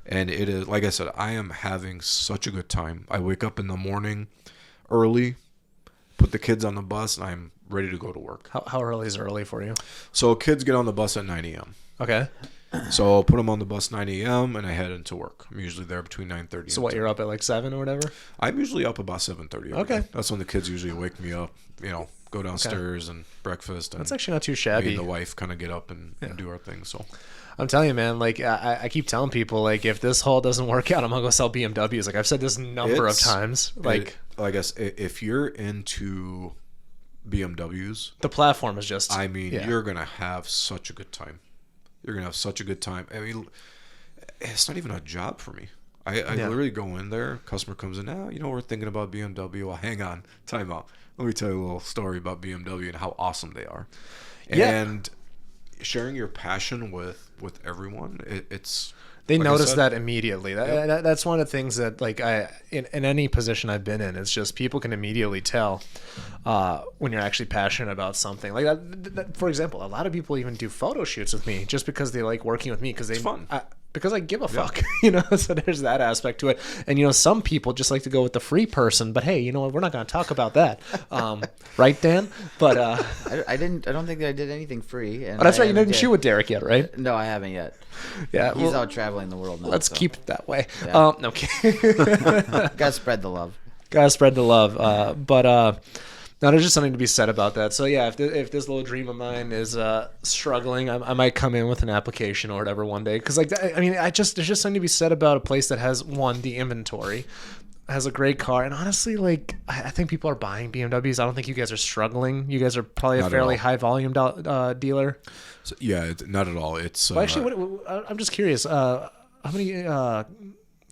And it is, like I said, I am having such a good time. I wake up in the morning early, put the kids on the bus, and I'm ready to go to work.
How early is early for you?
So kids get on the bus at 9 a.m.
Okay.
So I'll put them on the bus 9 a.m. and I head into work. I'm usually there between 9:30.
So what, you're up at like 7 or whatever?
I'm usually up about 7:30.
Okay.
That's when the kids usually wake me up, go downstairs and breakfast. And
that's actually not too shabby.
Me and the wife kind of get up and do our thing. So
I'm telling you, man, like I keep telling people, like, if this haul doesn't work out, I'm going to go sell BMWs. Like I've said this number of times. Like,
I guess if you're into BMWs,
the platform is just,
you're going to have such a good time. You're going to have such a good time. I mean, it's not even a job for me. I literally go in there, customer comes in, we're thinking about BMW. Well, hang on, time out. Let me tell you a little story about BMW and how awesome they are. And, sharing your passion with everyone, it's
They
like I
notice
said,
that immediately. That's one of the things that, like, in any position I've been in, it's just people can immediately tell when you're actually passionate about something. Like that, for example, a lot of people even do photo shoots with me just because they like working with me because they
fun.
because I give a fuck, So there's that aspect to it. And some people just like to go with the free person. But hey, you know what? We're not going to talk about that, right, Dan? But
I don't think that I did anything free. And
that's right. You didn't shoot with Derek yet, right?
No, I haven't yet.
Yeah,
He's out traveling the world now.
Let's
so.
keep it that way.
Yeah.
No kidding.
Gotta spread the love.
Gotta spread the love. But no, there's just something to be said about that. So yeah, if this little dream of mine is struggling, I might come in with an application or whatever one day. Because there's just something to be said about a place that has the inventory, has a great car, and honestly, like I think people are buying BMWs. I don't think you guys are struggling. You guys are probably
Not
a
at
fairly
all.
high volume dealer.
So, yeah, not at all. It's
Well, actually, I'm just curious. How many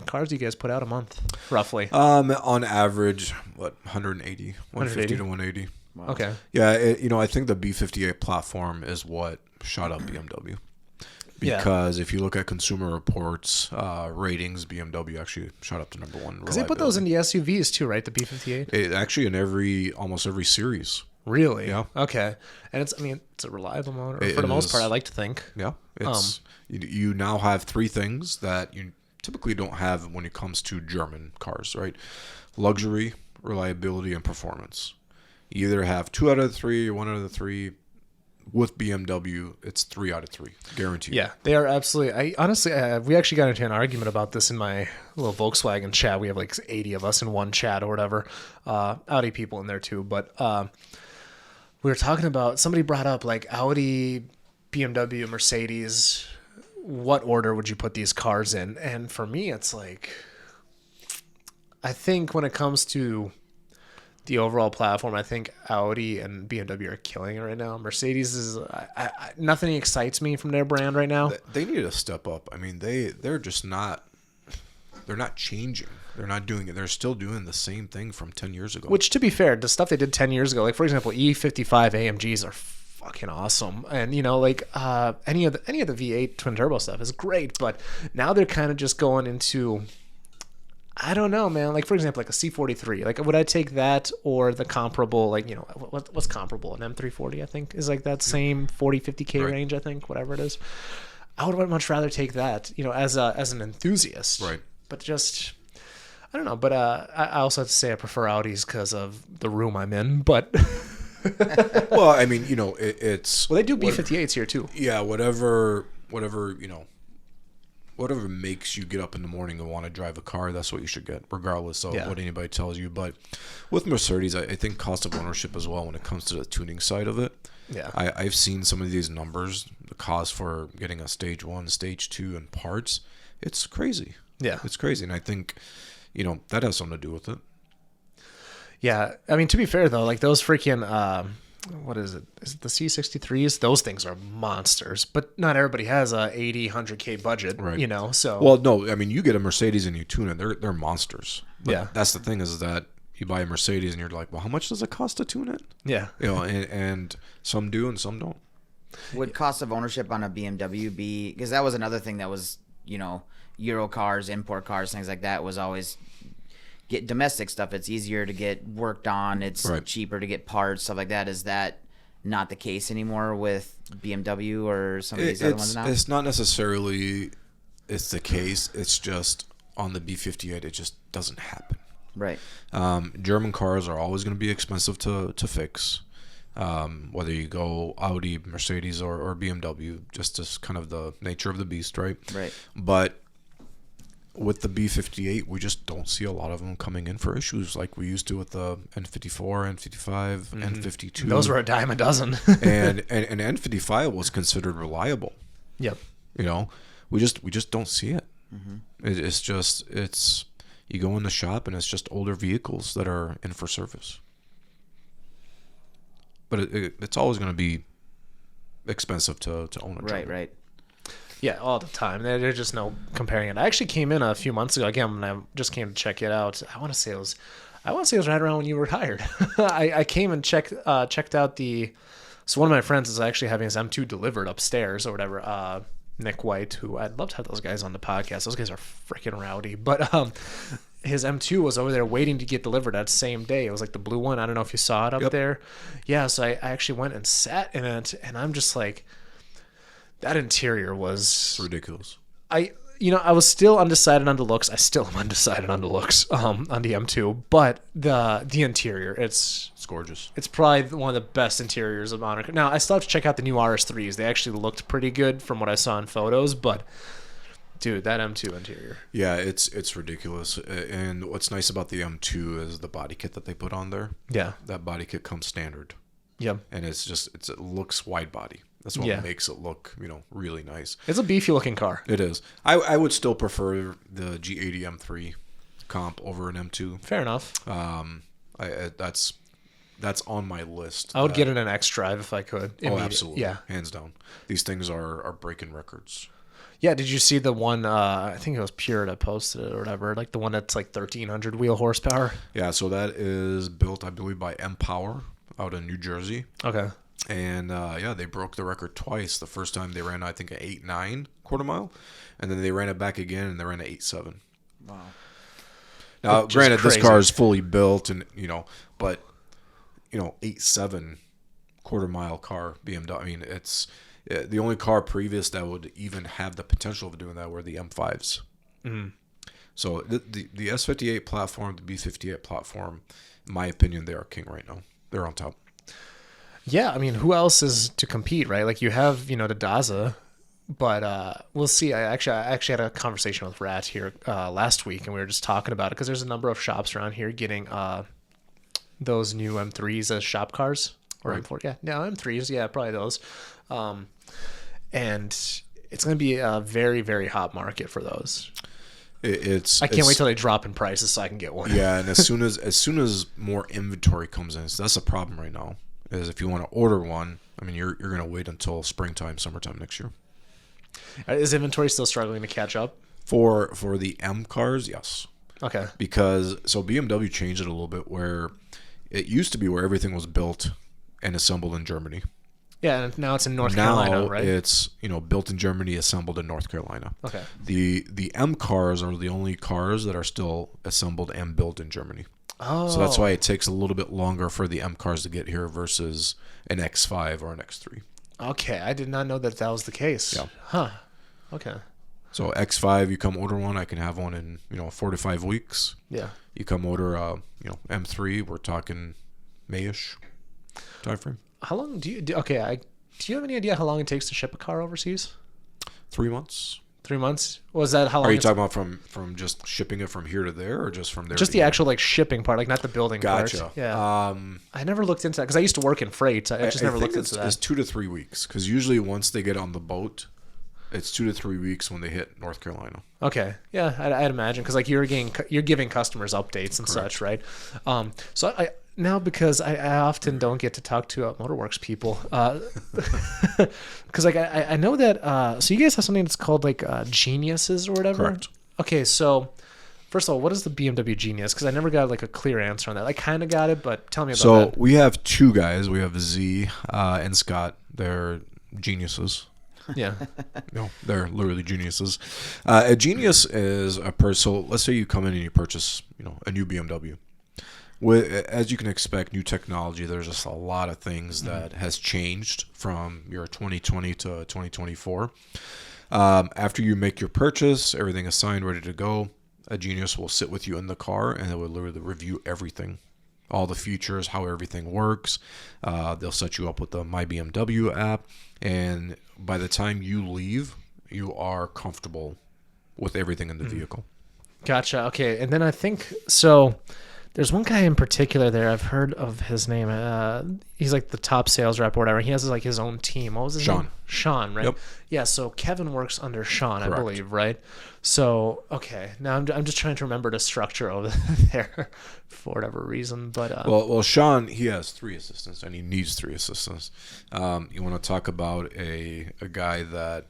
cars do you guys put out a month, roughly?
on average, 180, 150 to 180.
Wow.
Okay.
Yeah, I think the B58 platform is what shot up BMW.
Yeah.
Because if you look at Consumer Reports ratings, BMW actually shot up to number one.
Because they put those in the SUVs too, right? The B58.
Actually in almost every series.
Really?
Yeah.
Okay. And it's a reliable motor
It
for the most
is.
part. I like to think.
Yeah, it's you now have three things that you typically don't have when it comes to German cars, right? Luxury, reliability, and performance. You either have 2 out of the 3 or 1 out of the 3. With BMW, it's 3 out of 3, guaranteed.
Yeah, they are absolutely. I honestly, we actually got into an argument about this in my little Volkswagen chat. We have like 80 of us in one chat or whatever. Audi people in there too, but we were talking about, somebody brought up like Audi, BMW, Mercedes. What order would you put these cars in? And for me, it's like, I think when it comes to the overall platform, I think Audi and BMW are killing it right now. Mercedes is nothing excites me from their brand right now.
They need to step up. I mean, they're just not. They're not changing. They're not doing it. They're still doing the same thing from 10 years ago.
Which, to be fair, the stuff they did 10 years ago, like for example, E55 AMGs are fucking awesome, and like any of the V8 twin turbo stuff is great, but now they're kind of just going into, I don't know, man. Like for example, like a C43. Like would I take that or the comparable? Like what's comparable? An M340, I think, is like that same 50K
Right.
range. I think whatever it is. I would much rather take that, as an enthusiast.
Right.
But just, I don't know. But I also have to say I prefer Audis because of the room I'm in. But
Well, I mean, it's
well, they do B58s here too.
yeah, whatever makes you get up in the morning and want to drive a car, that's what you should get, regardless of what anybody tells you. But with Mercedes, I think cost of ownership as well when it comes to the tuning side of it.
Yeah.
I've seen some of these numbers, the cost for getting a stage 1, stage 2 and parts. It's crazy.
Yeah.
It's crazy. And I think, that has something to do with it.
Yeah. I mean, to be fair though, like those freaking what is it? Is it the C63s? Those things are monsters, but not everybody has a 80, 100K budget,
Right.
So
Well, no, I mean, you get a Mercedes and you tune it, they're monsters. But
Yeah.
that's the thing is that you buy a Mercedes and you're like, well, how much does it cost to tune it?
yeah.
And some do and some don't.
Would cost of ownership on a BMW be, because that was another thing that was, Euro cars, import cars, things like that was always get domestic stuff. It's easier to get worked on. It's
Right.
cheaper to get parts, stuff like that. Is that not the case anymore with BMW or some of these other ones now?
It's not necessarily it's the case. It's just on the B58, it just doesn't happen.
Right.
German cars are always going to be expensive to fix. Whether you go Audi, Mercedes, or BMW, just as kind of the nature of the beast, right?
Right.
But with the B58, we just don't see a lot of them coming in for issues like we used to with the N54, N55, N52.
Those were a dime a dozen.
and N55 was considered reliable.
Yep.
We just don't see it. It's you go in the shop and it's just older vehicles that are in for service. But it's always going to be expensive to own a
Right.
German.
Right.
Yeah, all the time. There's just no comparing it. I actually came in a few months ago again when I just came to check it out. I want to say it was right around when you were retired. I came and checked out the So one of my friends is actually having his M2 delivered upstairs or whatever. Nick White, who I'd love to have those guys on the podcast. Those guys are freaking rowdy. But his M2 was over there waiting to get delivered that same day. It was like the blue one. I don't know if you saw it up there. Yeah, so I actually went and sat in it, and I'm just like, that interior was...
It's ridiculous.
I was still undecided on the looks. I still am undecided on the looks on the M2, but the interior, it's
gorgeous.
It's probably one of the best interiors of Honor. Now, I still have to check out the new RS3s. They actually looked pretty good from what I saw in photos, but dude, that M2 interior.
Yeah, it's ridiculous. And what's nice about the M2 is the body kit that they put on there.
Yeah.
That body kit comes standard.
Yep.
And it looks wide body. That's what makes it look, really nice.
It's a beefy looking car.
It is. I would still prefer the G80 M3 comp over an M2.
Fair enough.
That's on my list.
I would get it an X Drive if I could.
Oh, absolutely.
Yeah.
Hands down. These things are breaking records.
Yeah, did you see the one, I think it was Pure that posted it or whatever, like the one that's like 1,300 wheel horsepower?
Yeah, so that is built, I believe, by M-Power out in New Jersey.
Okay.
And, they broke the record twice. The first time they ran, I think, an 8.9 quarter mile. And then they ran it back again, and they ran an 8.7.
Wow.
Now,
Which
granted,
is
this
crazy.
car is fully built, and, but, 8.7 quarter mile car, BMW. I mean, it's the only car previous that would even have the potential of doing that were the M5s.
Mm-hmm.
So the S58 platform, the B58 platform, in my opinion, they are king right now. They're on top.
Yeah, I mean, who else is to compete, right? Like you have, the Daza, but we'll see. I actually had a conversation with Rat here last week, and we were just talking about it because there's a number of shops around here getting those new M3s as shop cars or
Right.
M4. Yeah, no M3s. Yeah, probably those. And it's going to be a very, very hot market for those. I can't wait till they drop in prices so I can get one.
Yeah, and as soon as more inventory comes in, so that's the problem right now. Is if you want to order one, I mean, you're going to wait until springtime, summertime next year.
Is inventory still struggling to catch up?
For the M cars, yes.
Okay.
Because BMW changed it a little bit where it used to be where everything was built and assembled in Germany.
Yeah, and now it's in North Carolina, right?
It's built in Germany, assembled in North Carolina.
Okay.
The M cars are the only cars that are still assembled and built in Germany.
Oh.
So that's why it takes a little bit longer for the M cars to get here versus an X5 or an X3.
Okay, I did not know that was the case.
Yeah.
Huh. Okay.
So X5, you come order one, I can have one in 4 to 5 weeks.
Yeah.
You come order M3, we're talking Mayish timeframe.
How long do you do you have any idea how long it takes to ship a car overseas?
3 months.
3 months? Was that how long?
Are you talking about from just shipping it from here to there, or just from there?
just
to
the
here?
actual shipping part, not the building
Gotcha.
part? Yeah. I never looked into that because I used to work in freight. I just never looked into that.
It's 2 to 3 weeks because usually once they get on the boat, it's 2 to 3 weeks when they hit North Carolina.
Okay, yeah, I'd imagine because you're giving customers updates and such, right? So I now because I often don't get to talk to Motorworks people because I know that so you guys have something that's called Geniuses or whatever.
Correct.
Okay, so first of all, what is the BMW Genius? Because I never got a clear answer on that. I kind of got it, but tell me about that.
So we have 2 guys. We have Z and Scott. They're geniuses.
Yeah.
No, they're literally geniuses. A genius is a person. So let's say you come in and you purchase, a new BMW. As you can expect, new technology. There's just a lot of things that has changed from your 2020 to 2024. After you make your purchase, everything is signed, ready to go. A genius will sit with you in the car and they will literally review everything. All the features, how everything works. They'll set you up with the My BMW app. And by the time you leave, you are comfortable with everything in the vehicle.
Gotcha. Okay. And then I think, so there's one guy in particular there. I've heard of his name. He's the top sales rep or whatever. He has his own team. What was his name? Sean, right?
Yep.
Yeah. So Kevin works under Sean,
Correct.
I believe, right? So, okay. Now I'm just trying to remember the structure over there for whatever reason. But
Well, Sean, he has 3 assistants, and he needs 3 assistants. You want to talk about a guy that,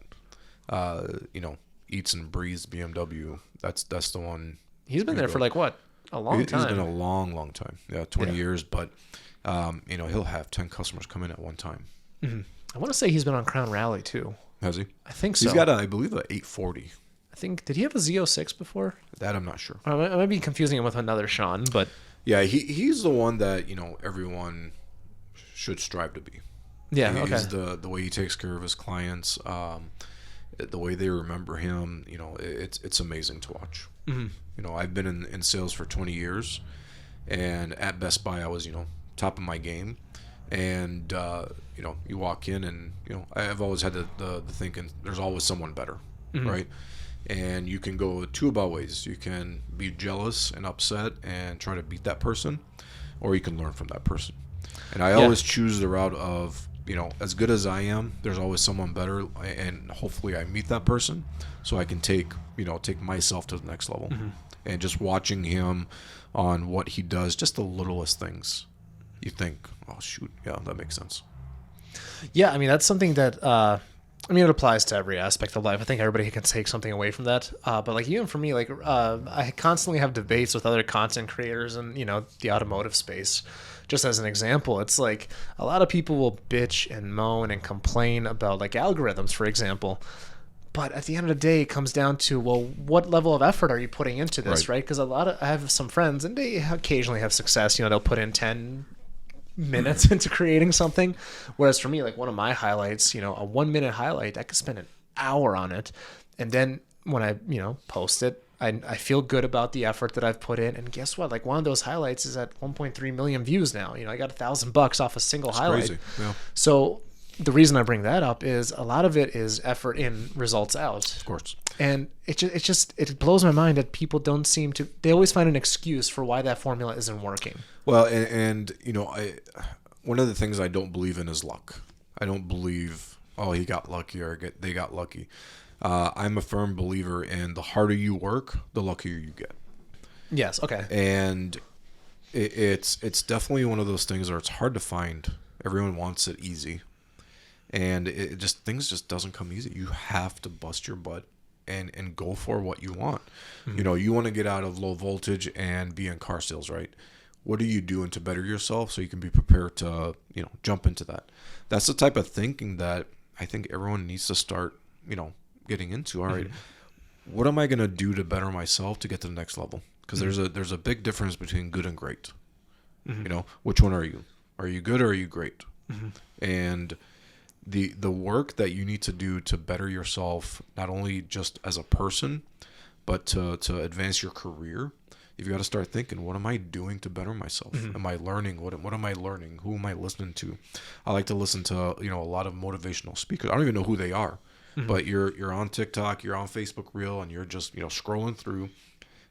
eats and breathes BMW. That's the one.
he's been there for what? A long time.
He's been a long, long time. Yeah, 20 years. But, he'll have 10 customers come in at one time.
I want to say he's been on Crown Rally too.
Has he?
I think so.
He's got, I believe, a 840.
I think, did he have a Z06 before?
That I'm not sure.
I might be confusing him with another Sean, but
Yeah, he's the one that, everyone should strive to be.
yeah,
He's
okay.
the way he takes care of his clients, the way they remember him. It's amazing to watch. I've been in sales for 20 years, and at Best Buy I was top of my game, and you walk in and I've always had the thinking there's always someone better, right? And you can go two about ways. You can be jealous and upset and try to beat that person, or you can learn from that person. And I always choose the route of, as good as I am, there's always someone better, and hopefully I meet that person so I can take myself to the next level. And just watching him on what he does, just the littlest things, you think, oh, shoot, yeah, that makes sense.
Yeah, I mean, that's something that, it applies to every aspect of life. I think everybody can take something away from that. But like even for me, like I constantly have debates with other content creators in, the automotive space. Just as an example, it's like a lot of people will bitch and moan and complain about like algorithms, for example. But at the end of the day, it comes down to, well, what level of effort are you putting into this, right? Because I have some friends and they occasionally have success. They'll put in 10 minutes into creating something, whereas for me, like one of my highlights, a 1 minute highlight, I could spend an hour on it, and then when I post it, I feel good about the effort that I've put in. And guess what, like one of those highlights is at 1.3 million views now. I got $1,000 off a single highlight.
Crazy. Yeah.
So the reason I bring that up is a lot of it is effort in, results out.
Of course.
And it blows my mind that people don't seem to, they always find an excuse for why that formula isn't working.
Well, and one of the things I don't believe in is luck. I don't believe, he got lucky or they got lucky. I'm a firm believer in the harder you work, the luckier you get.
Yes. Okay.
And it's definitely one of those things where it's hard to find. Everyone wants it easy, and things just doesn't come easy. You have to bust your butt and go for what you want. You want to get out of low voltage and be in car sales, right? What are you doing to better yourself so you can be prepared to, jump into that? That's the type of thinking that I think everyone needs to start, getting into. All right, what am I going to do to better myself to get to the next level? Because there's a big difference between good and great. Which one are you? Are you good or are you great? And the work that you need to do to better yourself, not only just as a person, but to advance your career, you've got to start thinking, what am I doing to better myself? Am I learning? What am I learning? Who am I listening to? I like to listen to a lot of motivational speakers. I don't even know who they are, but you're on TikTok, you're on Facebook Reel, and you're just scrolling through,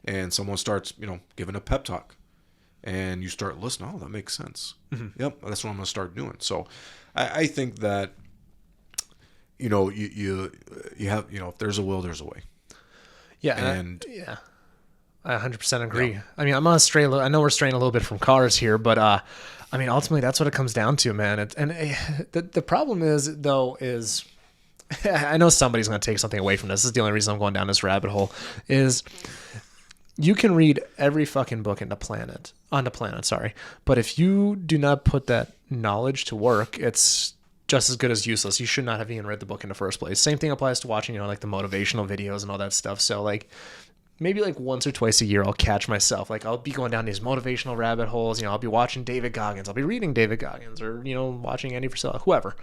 and someone starts giving a pep talk, and you start listening. Oh, that makes sense. Yep, that's what I'm gonna start doing. So, I think that you have if there's a will, there's a way.
Yeah, and I 100% agree. Yeah. I mean, I know we're straying a little bit from cars here, but ultimately that's what it comes down to, man. The problem is I know somebody's going to take something away from this. This is the only reason I'm going down this rabbit hole. Is you can read every fucking book on the planet, but if you do not put that knowledge to work, it's just as good as useless. You should not have even read the book in the first place. Same thing applies to watching, like the motivational videos and all that stuff. So like maybe like once or twice a year, I'll catch myself. Like I'll be going down these motivational rabbit holes. I'll be watching David Goggins. I'll be reading David Goggins, or watching Andy Frisella, whoever.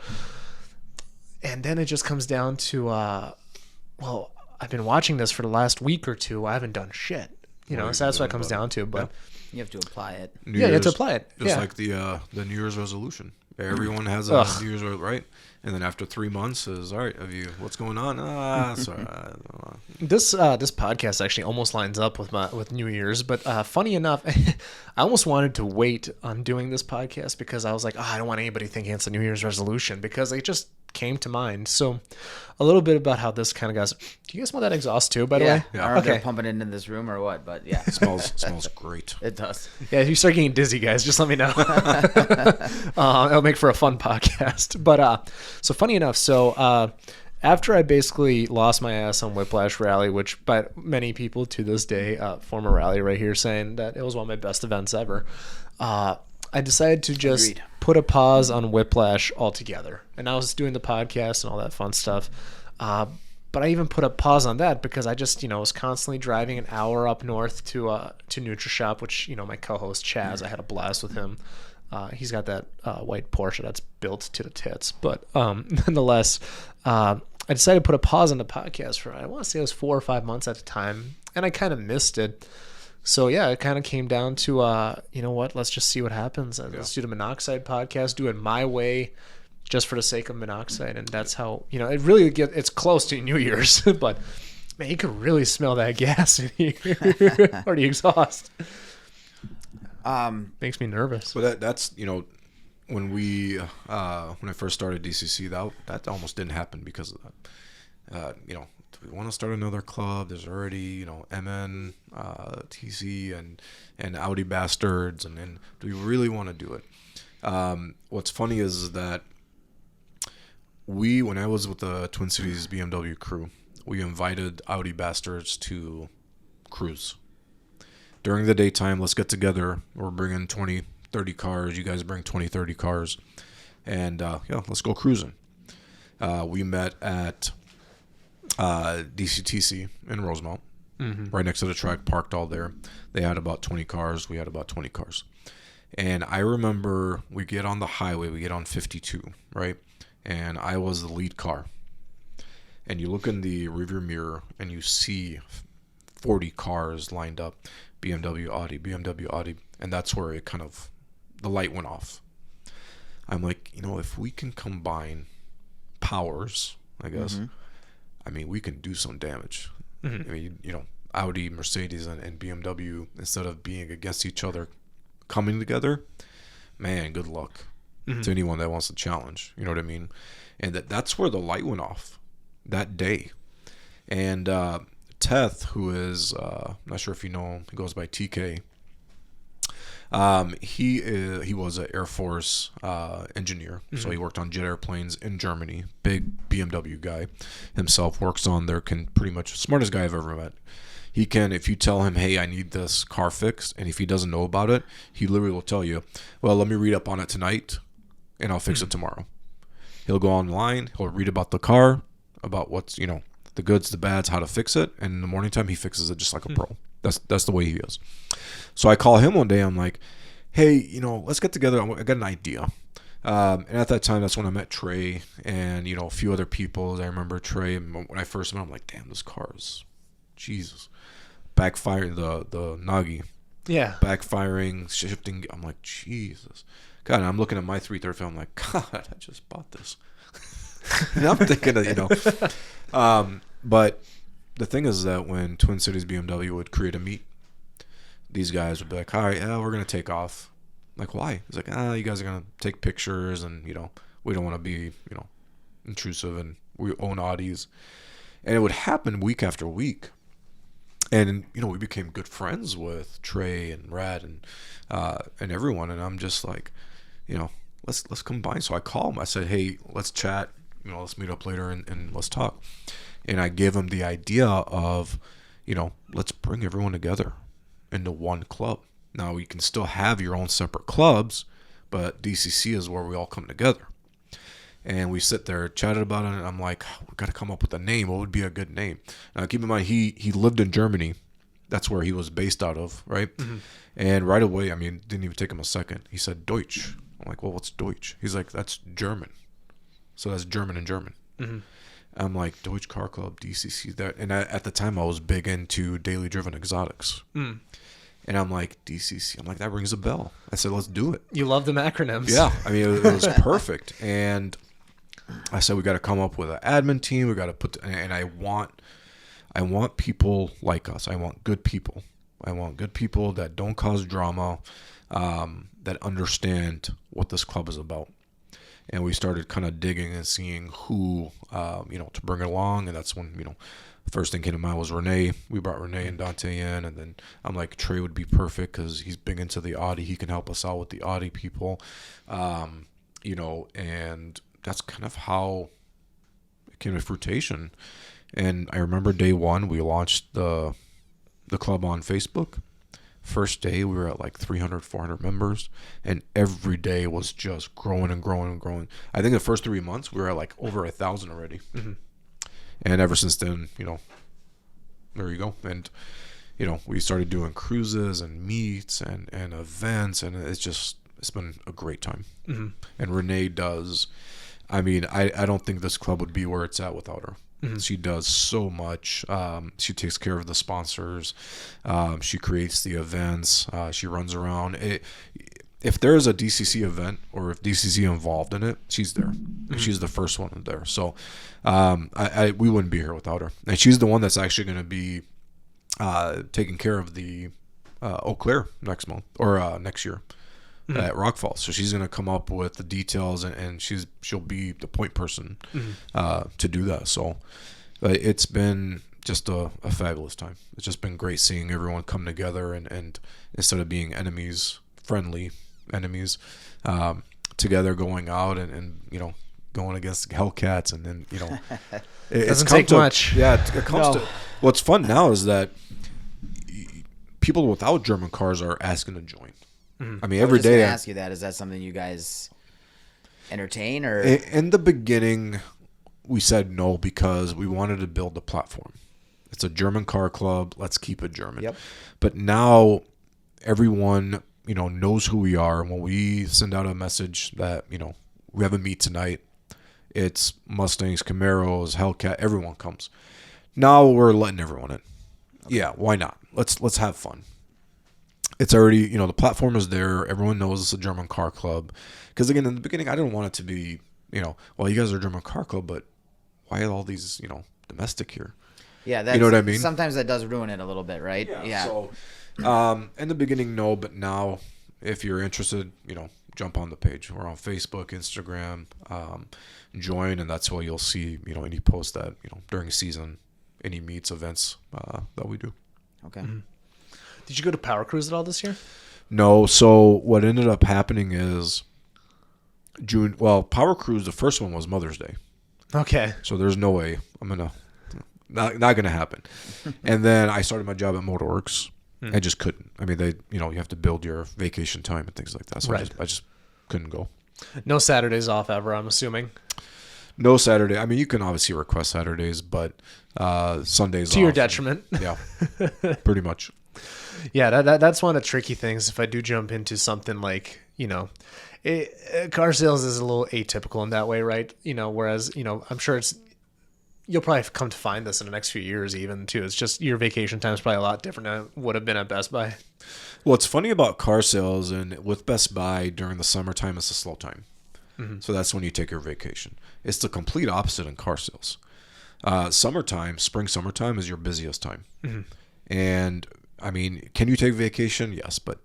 And then it just comes down to, I've been watching this for the last week or two. I haven't done shit. So that's what it comes down to. But
you have to apply it.
You have to apply it.
Just like the New Year's resolution. Everyone has a New Year's, right? And then after 3 months is, all right, what's going on? Sorry.
This podcast actually almost lines up with New Year's, but funny enough, I almost wanted to wait on doing this podcast because I was like, I don't want anybody thinking it's a New Year's resolution, because it just came to mind. So a little bit about how this kind of goes. Do you guys smell that exhaust too, by the way?
Yeah. Are they pumping it into this room or what? But yeah.
It smells great.
It does.
Yeah, if you start getting dizzy, guys, just let me know. It'll make for a fun podcast. But so funny enough, after I basically lost my ass on Whiplash Rally, which by many people to this day, former rally right here, saying that it was one of my best events ever, I decided to just
Agreed.
put a pause on Whiplash altogether. And I was doing the podcast and all that fun stuff. But I even put a pause on that because I just, was constantly driving an hour up north to NutriShop, which, my co-host Chaz, I had a blast with him. He's got that white Porsche that's built to the tits. But nonetheless, I decided to put a pause on the podcast for, I want to say it was 4 or 5 months at the time. And I kind of missed it. So, yeah, it kind of came down to, you know what, let's just see what happens. And let's do the Monoxide podcast, do it my way, just for the sake of Monoxide. And that's how, it really it's close to New Year's. But, man, you can really smell that gas in here. Or the exhaust. Makes me nervous.
But that's, when when I first started DCC, that almost didn't happen because of that. Do we want to start another club? There's already, MN, TC, and Audi Bastards, and then do we really want to do it? What's funny is that when I was with the Twin Cities BMW crew, we invited Audi Bastards to cruise. During the daytime, let's get together. We're bringing 20, 30 cars. You guys bring 20, 30 cars. And, let's go cruising. We met at DCTC in Rosemount, right next to the track, parked all there. They had about 20 cars. We had about 20 cars. And I remember we get on the highway. We get on 52, right? And I was the lead car. And you look in the rearview mirror and you see 40 cars lined up. BMW, Audi. And that's where it kind of, the light went off. I'm like, if we can combine powers, I guess, I mean, we can do some damage. I mean, Audi, Mercedes, and BMW, instead of being against each other, coming together, man, good luck to anyone that wants to challenge. You know what I mean? And that's where the light went off that day. And Teth, who is, I'm not sure if you know him, he goes by TK. He was an Air Force engineer, so he worked on jet airplanes in Germany. Big BMW guy himself, works on there. Can pretty much smartest guy I've ever met. He can, if you tell him, hey, I need this car fixed, and if he doesn't know about it, he literally will tell you, well, let me read up on it tonight, and I'll fix it tomorrow. He'll go online, he'll read about the car, about what's the goods, the bads, how to fix it, and in the morning time he fixes it just like a pro. That's the way he is. So I call him one day. I'm like, hey, let's get together. I got an idea. And at that time, that's when I met Trey and a few other people. I remember Trey, and when I first met him, I'm like, damn, this car is Jesus. Backfiring the Nagi.
Yeah.
Backfiring, shifting. I'm like, Jesus. God, and I'm looking at my 335. I'm like, God, I just bought this. And I'm thinking of, but the thing is that when Twin Cities BMW would create a meet, these guys would be like, all right, we're going to take off. I'm like, why? It's like, you guys are going to take pictures and, we don't want to be, intrusive, and we own Audis. And it would happen week after week. And, we became good friends with Trey and Rad and everyone. And I'm just like, let's combine. So I call him. I said, hey, let's chat. Let's meet up later and let's talk. And I gave him the idea of, let's bring everyone together into one club. Now, you can still have your own separate clubs, but DCC is where we all come together. And we sit there, chatted about it, and I'm like, we got to come up with a name. What would be a good name? Now, keep in mind, he lived in Germany. That's where he was based out of, right? And right away, I mean, it didn't even take him a second. He said Deutsch. I'm like, well, what's Deutsch? He's like, that's German. So that's German and German. I'm like, Deutsche Car Club, DCC. That, and at the time, I was big into daily driven exotics. And I'm like, DCC. I'm like, that rings a bell. I said, let's do it.
You love them acronyms.
Yeah. I mean, it was perfect. And I said, we got to come up with an admin team. We got to put, and I want people like us. I want good people. I want good people that don't cause drama, that understand what this club is about. And we started kind of digging and seeing who, to bring along. And that's when, first thing came to mind was Renee. We brought Renee and Dante in. And then I'm like, Trey would be perfect because he's big into the Audi. He can help us out with the Audi people. And that's kind of how it came to fruition. And I remember day one, we launched the club on Facebook. First day we were at like 300, 400 members, and every day was just growing and growing and growing. I think the first 3 months we were at like over 1,000 already. And ever since then, there you go. And we started doing cruises and meets and events, and it's been a great time. And Renee does, I don't think this club would be where it's at without her. She does so much. She takes care of the sponsors. She creates the events. She runs around. If there is a DCC event or if DCC involved in it, she's there. She's the first one there. So we wouldn't be here without her. And she's the one that's actually going to be taking care of the Eau Claire next month or next year at Rockfall. So she's going to come up with the details, and she'll be the point person to do that. So it's been just a fabulous time. It's just been great seeing everyone come together and instead of being friendly enemies, together going out and going against Hellcats, and then it
doesn't take much.
Yeah, it comes to what's fun now is that people without German cars are asking to join. Every day.
I ask you that. Is that something you guys entertain, or
in the beginning we said no because we wanted to build the platform. It's a German car club. Let's keep it German.
Yep.
But now everyone knows who we are. And when we send out a message that we have a meet tonight, it's Mustangs, Camaros, Hellcat. Everyone comes. Now we're letting everyone in. Yeah, why not? Let's have fun. It's already, the platform is there. Everyone knows it's a German car club. Because, again, in the beginning, I didn't want it to be, well, you guys are a German car club, but why are all these, domestic here?
Yeah, that's,
you know what I mean?
Sometimes that does ruin it a little bit, right? Yeah.
So, in the beginning, no, but now, if you're interested, jump on the page. We're on Facebook, Instagram, join, and that's where you'll see, any posts that, during season, any meets, events that we do.
Okay.
Did you go to Power Cruise at all this year?
No. So what ended up happening is Power Cruise, the first one was Mother's Day.
Okay.
So there's no way not gonna happen. And then I started my job at Motorworks. I just couldn't. You have to build your vacation time and things like that. So
right.
I just couldn't go.
No Saturdays off ever, I'm assuming.
No Saturday. You can obviously request Saturdays, but Sundays
to your detriment.
Yeah, pretty much.
Yeah, that's one of the tricky things. If I do jump into something like, car sales is a little atypical in that way, right? Whereas, I'm sure you'll probably come to find this in the next few years even too. It's just your vacation time is probably a lot different than it would have been at Best Buy.
What's funny about car sales and with Best Buy during the summertime, it's a slow time. So that's when you take your vacation. It's the complete opposite in car sales. Spring, summertime is your busiest time. And can you take vacation? Yes, but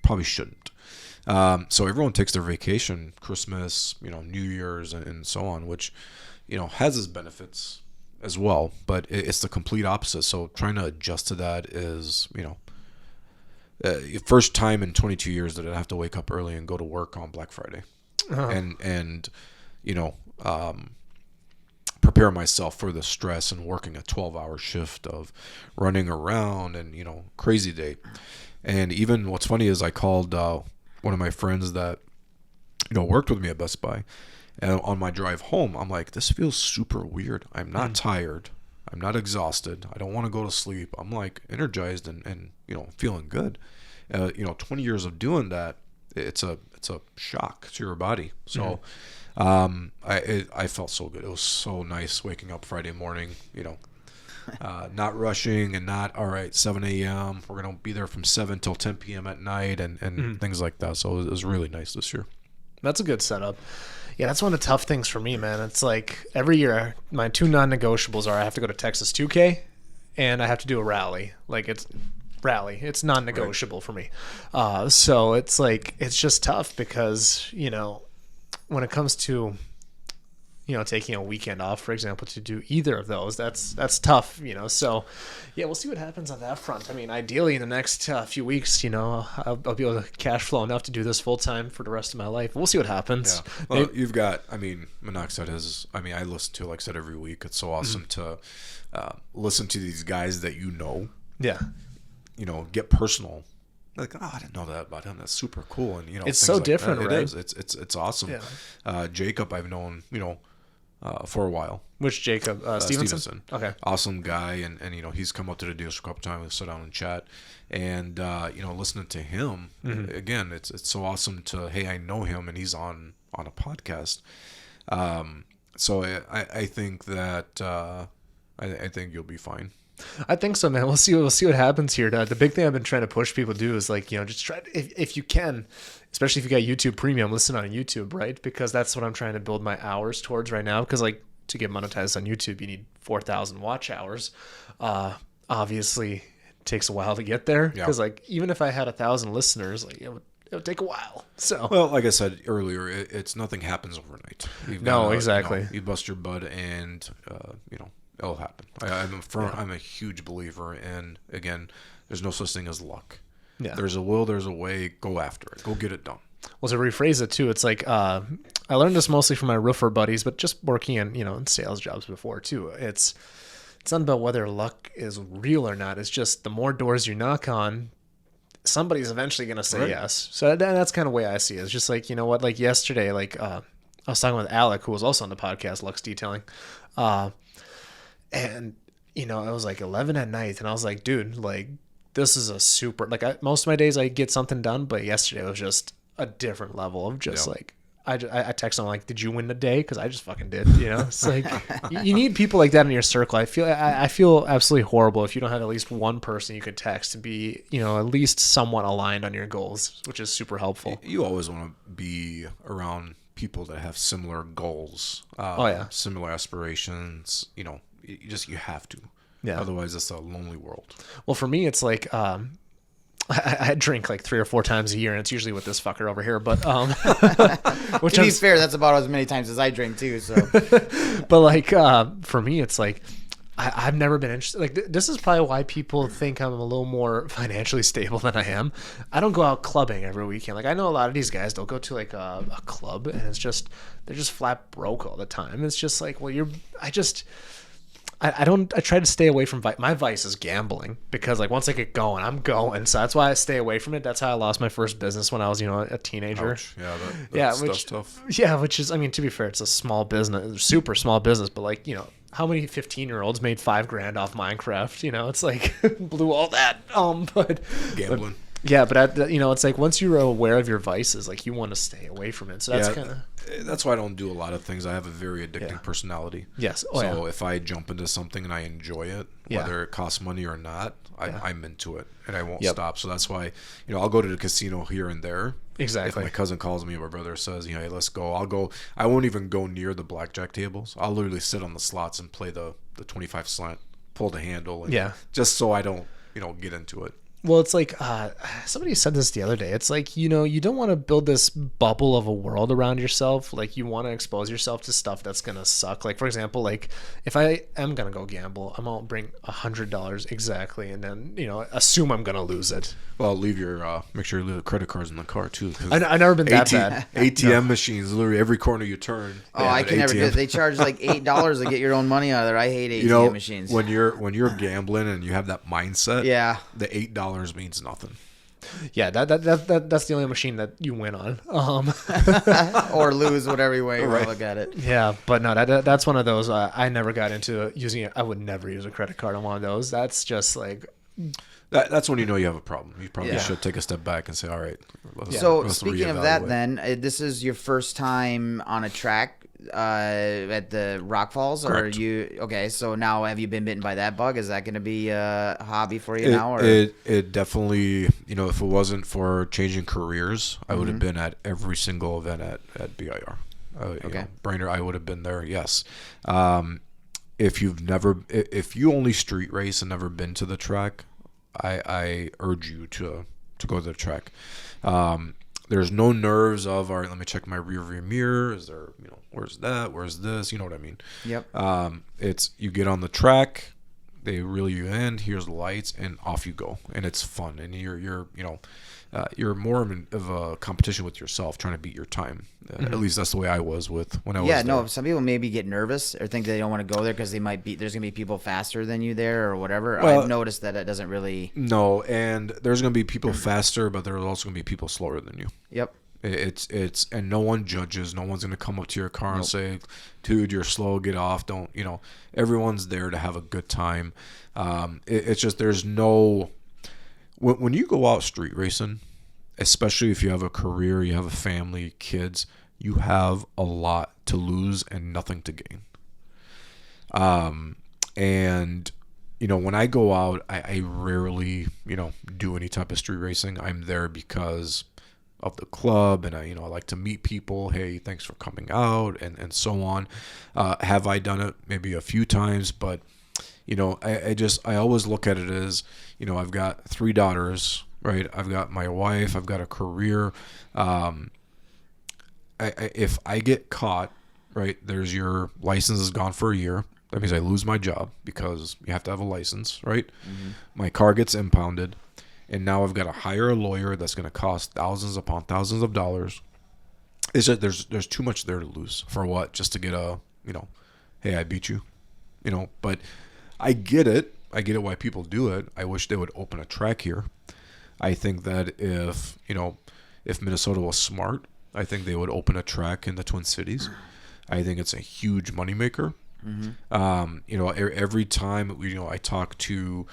probably shouldn't. So everyone takes their vacation, Christmas, New Year's, and so on, which, has its benefits as well. But it's the complete opposite. So trying to adjust to that is, first time in 22 years that I have to wake up early and go to work on Black Friday, and prepare myself for the stress and working a 12-hour shift of running around and, crazy day. And even what's funny is I called one of my friends that, worked with me at Best Buy. And on my drive home, I'm like, this feels super weird. I'm not tired. I'm not exhausted. I don't want to go to sleep. I'm like energized and feeling good. 20 years of doing that, it's a shock to your body. So I felt so good. It was so nice waking up Friday morning, not rushing and not, all right, 7 a.m. We're going to be there from 7 till 10 p.m. at night and things like that. So it was really nice this year.
That's a good setup. Yeah, that's one of the tough things for me, man. It's like every year, my two non-negotiables are I have to go to Texas 2K and I have to do a rally. It's non-negotiable for me. So it's like, it's just tough because, when it comes to, taking a weekend off, for example, to do either of those, that's tough, So, yeah, we'll see what happens on that front. Ideally, in the next few weeks, I'll be able to cash flow enough to do this full time for the rest of my life. We'll see what happens.
Yeah. Well, you've got, Monoxide has, I listen to, like I said, every week. It's so awesome to listen to these guys that
Yeah.
Get personal like, oh, I didn't know that about him. That's super cool. And,
it's
things
so
like
different,
that.
right?
It is. It's awesome.
Yeah.
Jacob, I've known, for a while.
Which Jacob? Stevenson? Okay.
Awesome guy. And he's come up to the dealership a couple times. We sit down and chat. And, listening to him, again, it's so awesome hey, I know him and he's on a podcast. So I think that I think you'll be fine.
I think so, man. We'll see what happens here. The big thing I've been trying to push people to do is just try if you can, especially if you got YouTube Premium, listen on YouTube, right? Because that's what I'm trying to build my hours towards right now. Because to get monetized on YouTube, you need 4,000 watch hours. Obviously, it takes a while to get there. Because even if I had 1,000 listeners, it would take a while. So
well, like I said earlier, it's nothing happens overnight.
Exactly.
You bust your butt, and it'll happen. I'm a huge believer, and again, there's no such thing as luck.
Yeah.
There's a will, there's a way. Go after it. Go get it done.
Well, to rephrase it too, it's like I learned this mostly from my roofer buddies, but just working in sales jobs before too. It's not about whether luck is real or not. It's just the more doors you knock on, somebody's eventually going to say yes. So that's kind of the way I see it. It's just like, like yesterday, I was talking with Alec, who was also on the podcast, Lux Detailing. And, it was 11 at night and I was like, dude, this is a super, most of my days I get something done, but yesterday was just a different level of just I texted him did you win the day? Because I just fucking did. It's like you need people like that in your circle. I feel absolutely horrible if you don't have at least one person you could text and be at least somewhat aligned on your goals, which is super helpful.
You always want to be around people that have similar goals. Similar aspirations. You have to. Yeah. Otherwise, it's a lonely world.
Well, for me, it's like. I drink 3 or 4 times a year, and it's usually with this fucker over here. But
which to be fair, that's about as many times as I drink too. So,
but for me, it's I've never been interested. This is probably why people think I'm a little more financially stable than I am. I don't go out clubbing every weekend. I know a lot of these guys. They'll go to a club, and they're just flat broke all the time. It's just I try to stay away from my vice is gambling because once I get going, I'm going. So that's why I stay away from it. That's how I lost my first business when I was, a teenager.
Ouch. Yeah, that's tough.
Yeah, which is, to be fair, it's a small business, super small business, but how many 15-year-olds made $5,000 off Minecraft? It's blew all that. But
gambling.
Yeah, but it's once you're aware of your vices, you want to stay away from it. So that's kind of.
That's why I don't do a lot of things. I have a very addicting personality.
Yes.
If I jump into something and I enjoy it, whether it costs money or not, I'm into it and I won't stop. So that's why, I'll go to the casino here and there.
Exactly.
If my cousin calls me or my brother says, hey, let's go, I'll go. I won't even go near the blackjack tables. I'll literally sit on the slots and play the 25 slant, pull the handle. And just so I don't, get into it.
Well, it's somebody said this the other day. It's you don't want to build this bubble of a world around yourself. You want to expose yourself to stuff that's going to suck. For example, if I am going to go gamble, I'm going to bring $100 exactly. And then, assume I'm going to lose it.
Well, make sure you leave the credit cards in the car too.
I've never been that bad.
ATM machines, literally every corner you turn.
Oh, I can never do it. They charge $8 to get your own money out of there. I hate ATM machines.
When you're gambling and you have that mindset, the $8 means nothing.
Yeah, that's the only machine that you win on,
or lose, whatever way you look at it.
Yeah, but no, that's one of those. I never got into using it. I would never use a credit card on one of those. That's just
that's when you have a problem. You probably should take a step back and say, all right.
So speaking of that, then this is your first time on a track at the Rock Falls, or
Correct.
are you okay? So now, have you been bitten by that bug? Is that going to be a hobby for you now? Or?
It definitely, if it wasn't for changing careers, I would have been at every single event at BIR. Brainerd, I would have been there. Yes. If you only street race and never been to the track, I urge you to go to the track. There's no nerves of, all right, let me check my rear view mirror. Is there, where's that? Where's this? You know what I mean?
Yep.
It's, you get on the track, They reel you in. Here's the lights, and off you go, and it's fun. And you're more of a competition with yourself, trying to beat your time. At least that's the way I was when I was
Yeah,
there.
no. Some people maybe get nervous or think they don't want to go there because there's gonna be people faster than you there or whatever.
Well,
I've noticed that it doesn't really.
No, and there's gonna be people faster, but there's also gonna be people slower than you.
Yep.
It's and no one judges. No one's gonna come up to your car and say, "Dude, you're slow. Get off." Don't Everyone's there to have a good time. It's just there's no. When you go out street racing, especially if you have a career, you have a family, kids, you have a lot to lose and nothing to gain. And when I go out, I rarely do any type of street racing. I'm there because of the club, and I like to meet people. Hey, thanks for coming out, and so on. Have I done it? Maybe a few times, but I always look at it as I've got 3 daughters, right? I've got my wife, I've got a career. If I get caught, right, there's your license is gone for a year. That means I lose my job because you have to have a license, right? Mm-hmm. My car gets impounded. And now I've got to hire a lawyer that's going to cost thousands upon thousands of dollars. It's just there's too much there to lose for what? Just to get hey, I beat you, But I get it. I get it why people do it. I wish they would open a track here. I think that if Minnesota was smart, I think they would open a track in the Twin Cities. I think it's a huge moneymaker. Mm-hmm. Every time I talk to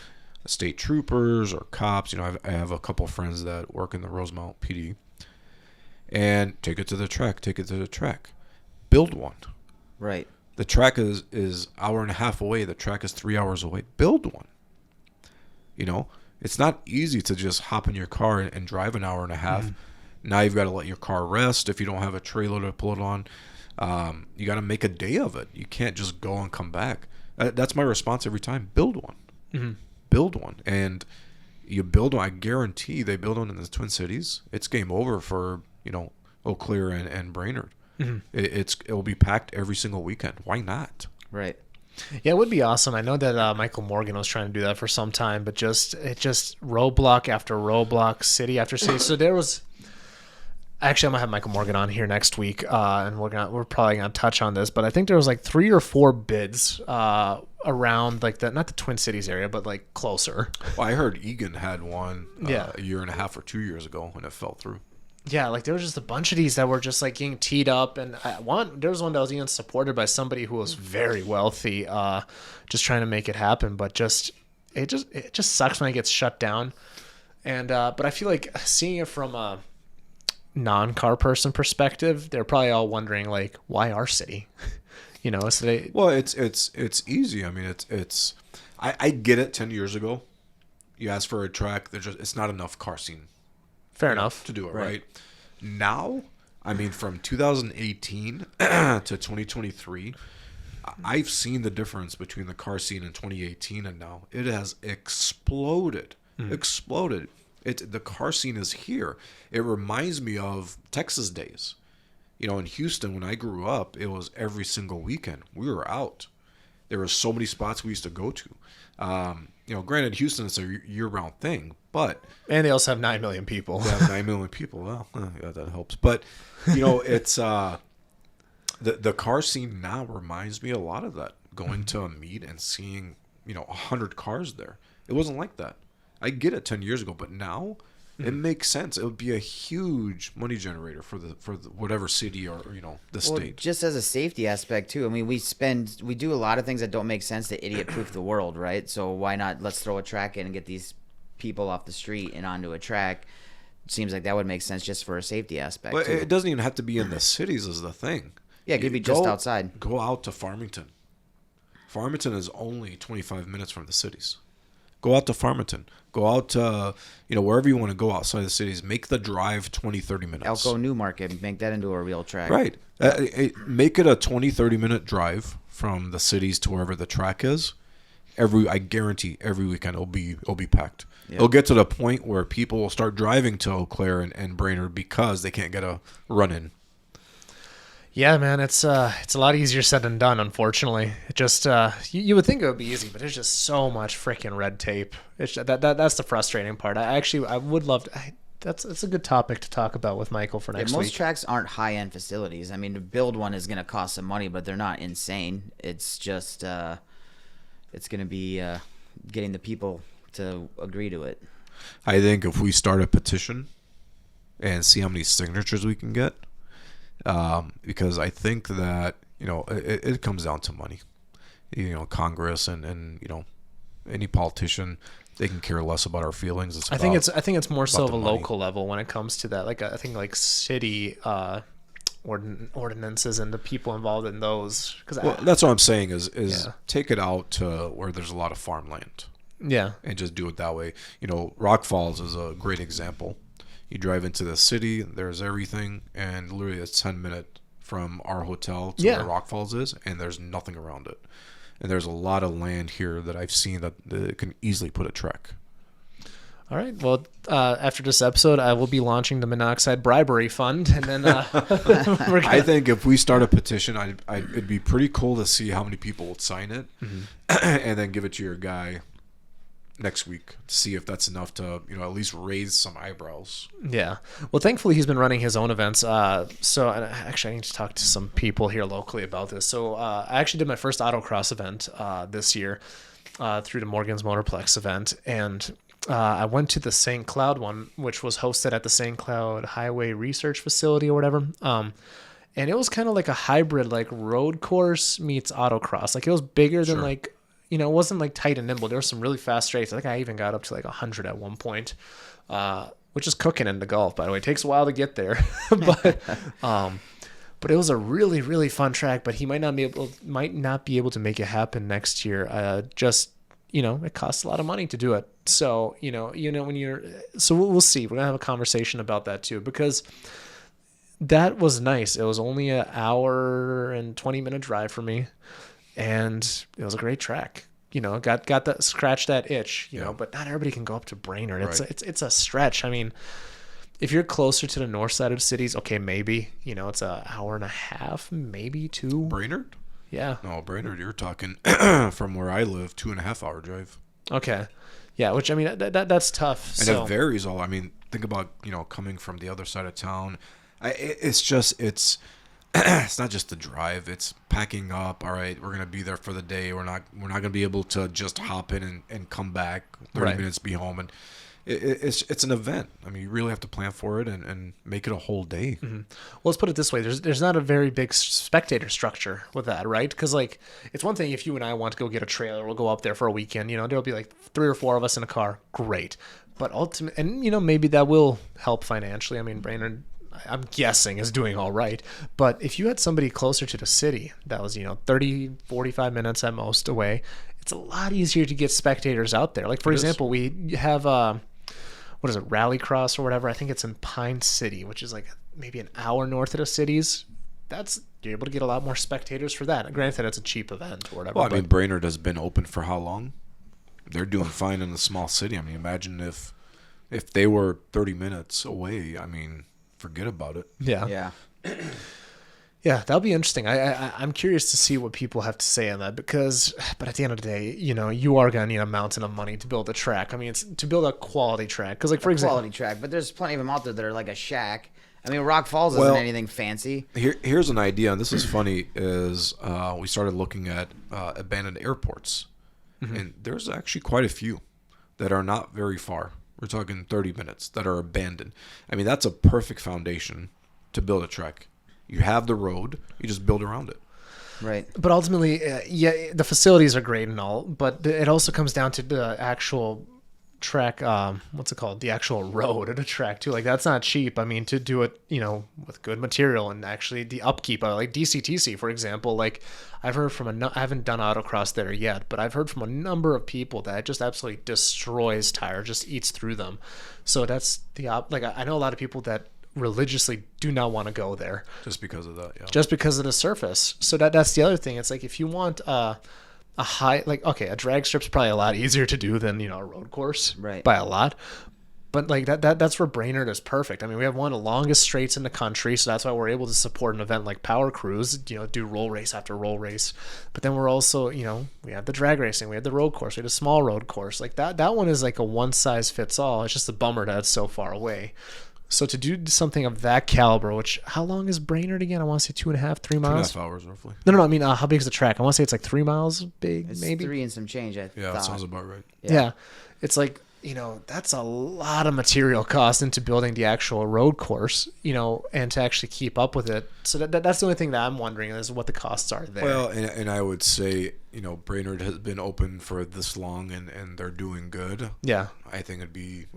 state troopers or cops, I have a couple of friends that work in the Rosemount PD, and take it to the track, build one.
Right.
The track is hour and a half away. The track is 3 hours away. Build one. It's not easy to just hop in your car and drive an hour and a half. Mm-hmm. Now you've got to let your car rest if you don't have a trailer to pull it on. You got to make a day of it. You can't just go and come back. That's my response every time. Build one. Mm-hmm. Build one. And you build one. I guarantee they build one in the Twin Cities. It's game over for, Eau Claire and Brainerd. Mm-hmm. It'll be packed every single weekend. Why not?
Right.
Yeah, it would be awesome. I know that Michael Morgan was trying to do that for some time, but just roadblock after roadblock, city after city. So there was... Actually, I'm gonna have Michael Morgan on here next week, and we're probably gonna touch on this. But I think there was 3 or 4 bids around not the Twin Cities area, but closer.
Well, I heard Egan had one a year and a half or 2 years ago, and it fell through. Yeah,
there was just a bunch of these that were just getting teed up, and there was one that was even supported by somebody who was very wealthy, just trying to make it happen. But it just sucks when it gets shut down, and but I feel like seeing it from a non-car person perspective, they're probably all wondering why our city.
Well, it's easy. I mean, I get it. 10 years ago, you ask for a track, it's not enough car scene.
Fair enough
to do it right. Now, I mean, from 2018 to 2023, I've seen the difference between the car scene in 2018 and now. It has exploded. Exploded. The car scene is here. It reminds me of Texas days. In Houston, when I grew up, it was every single weekend. We were out. There were so many spots we used to go to. Granted, Houston is a year-round thing, but...
And they also have 9 million people.
They have 9 million people. Well, yeah, that helps. But, it's... The car scene now reminds me a lot of that. Going to a meet and seeing, 100 cars there. It wasn't like that. I get it 10 years ago, but now it makes sense. It would be a huge money generator for the whatever city or the state.
Just as a safety aspect too. I mean, we do a lot of things that don't make sense to idiot-proof the world, right? So why not let's throw a track in and get these people off the street and onto a track? It seems like that would make sense just for a safety aspect.
But
too.
It doesn't even have to be in the cities is the thing.
Yeah, it could be just outside.
Go out to Farmington. Farmington is only 25 minutes from the cities. Go out to Farmington. Go out to, wherever you want to go outside the cities. Make the drive 20, 30 minutes.
Elko Newmarket. Make that into a real track.
Right. Make it a 20, 30-minute drive from the cities to wherever the track is. I guarantee every weekend it'll be packed. Yep. It'll get to the point where people will start driving to Eau Claire and Brainerd because they can't get a run-in.
Yeah, man, it's a lot easier said than done. Unfortunately, it just you would think it would be easy, but there's just so much freaking red tape. It's that's the frustrating part. I would love to. That's a good topic to talk about with Michael for next
most
week.
tracks aren't high-end facilities. I mean, to build one is going to cost some money, but they're not insane. It's just it's going to be getting the people to agree to it.
I think if we start a petition and see how many signatures we can get, because I think that it comes down to money. Congress and any politician, they can care less about our feelings.
I think it's more so of a
the money.
local level when it comes to that. Like I think like city ordinances and the people involved in those.
That's what I'm saying is
Yeah.
take it out to where there's a lot of farmland
yeah.
and just do it that way. Rock Falls is a great example. You drive into the city, there's everything, and literally it's 10-minute from our hotel to where Rock Falls is, and there's nothing around it. And there's a lot of land here that I've seen that can easily put a trek.
All right. Well, after this episode, I will be launching the Monoxide Bribery Fund, and then we're gonna...
I think if we start a petition, it'd be pretty cool to see how many people would sign it, and then give it to your guy next week to see if that's enough to at least raise some eyebrows.
Yeah. Well, thankfully he's been running his own events. So actually I need to talk to some people here locally about this. So I actually did my first autocross event this year through the Morgan's Motorplex event, and I went to the St. Cloud one, which was hosted at the St. Cloud Highway Research Facility or whatever. And it was kind of like a hybrid, like road course meets autocross. Like it was bigger than like, it wasn't like tight and nimble. There were some really fast straights. I think I even got up to like 100 at one point, which is cooking into golf, by the way. It takes a while to get there, but it was a really, really fun track. But he might not be able to make it happen next year. It costs a lot of money to do it. So we'll see. We're gonna have a conversation about that too, because that was nice. It was only an hour and 20-minute drive for me. And it was a great track, got that, scratch that itch, but not everybody can go up to Brainerd.
Right.
It's a stretch. I mean, if you're closer to the north side of cities, okay, maybe, it's an hour and a half, maybe 2.
Brainerd?
Yeah.
No, Brainerd, you're talking from where I live, 2.5 hour drive.
Okay. Yeah. Which, I mean, that's tough.
And it varies all. I mean, think about, coming from the other side of town. It's not just the drive. It's packing up. All right, we're gonna be there for the day. We're not gonna be able to just hop in and come back 30 minutes, be home, and it's an event. I mean, you really have to plan for it and make it a whole day.
Mm-hmm. Well, let's put it this way: there's not a very big spectator structure with that, right? Because like it's one thing if you and I want to go get a trailer, we'll go up there for a weekend. There'll be like 3 or 4 of us in a car. Great, but ultimately, and maybe that will help financially. I mean, Brainerd, I'm guessing, is doing all right. But if you had somebody closer to the city that was, 30, 45 minutes at most away, it's a lot easier to get spectators out there. Like, for example, we have, what is it, Rallycross or whatever. I think it's in Pine City, which is like maybe an hour north of the cities. You're able to get a lot more spectators for that. Granted, it's a cheap event or whatever.
Well, I mean, Brainerd has been open for how long? They're doing fine in a small city. I mean, imagine if they were 30 minutes away. I mean, forget about it.
Yeah. Yeah, that'll be interesting. I'm curious to see what people have to say on that but at the end of the day, you are going to need a mountain of money to build a track. I mean, it's to build a quality track. Because, like, for example,
quality track, but there's plenty of them out there that are like a shack. I mean, Rock Falls isn't anything fancy.
Here's an idea, and this is funny, is we started looking at abandoned airports. Mm-hmm. And there's actually quite a few that are not very far. We're talking 30 minutes that are abandoned. I mean, that's a perfect foundation to build a track. You have the road, you just build around it.
Right.
But ultimately, the facilities are great and all, but it also comes down to the actual track, what's it called? The actual road of the track too. Like, that's not cheap. I mean, to do it, with good material and actually the upkeep, like DCTC, for example, like I've heard from I haven't done autocross there yet, but I've heard from a number of people that it just absolutely destroys tires, just eats through them. So that's I know a lot of people that religiously do not want to go there
just because of that. Yeah.
Just because of the surface. So that's the other thing. It's like, if you want a drag strip's probably a lot easier to do than, a road course,
right,
by a lot. But like that's where Brainerd is perfect. I mean, we have one of the longest straights in the country, so that's why we're able to support an event like Power Cruise, do roll race after roll race. But then we're also, we have the drag racing, we have the road course, we have the small road course. Like that one is like a one size fits all. It's just a bummer that it's so far away. So to do something of that caliber, which, how long is Brainerd again? I want to say 2.5, 3 miles.
2.5 hours roughly.
No. I mean, how big is the track? I want to say it's like 3 miles big,
It's
maybe.
3 and some change.
Yeah, that sounds about right.
Yeah. It's like, that's a lot of material cost into building the actual road course, and to actually keep up with it. So that's the only thing that I'm wondering is what the costs are there.
Well, and I would say, Brainerd has been open for this long and they're doing good.
Yeah.
I think it'd be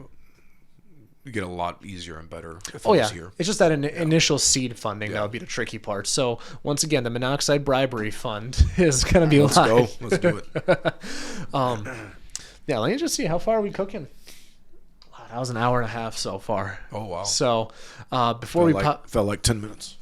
get a lot easier and better if
Oh,
it
yeah.
was here.
It's just that initial seed funding that would be the tricky part. So, once again, the monoxide bribery fund is going to be
Let's go. Let's do it.
Yeah, let me just see. How far are we cooking? Wow, that was an hour and a half so far.
Oh, wow.
So, before
felt like 10 minutes.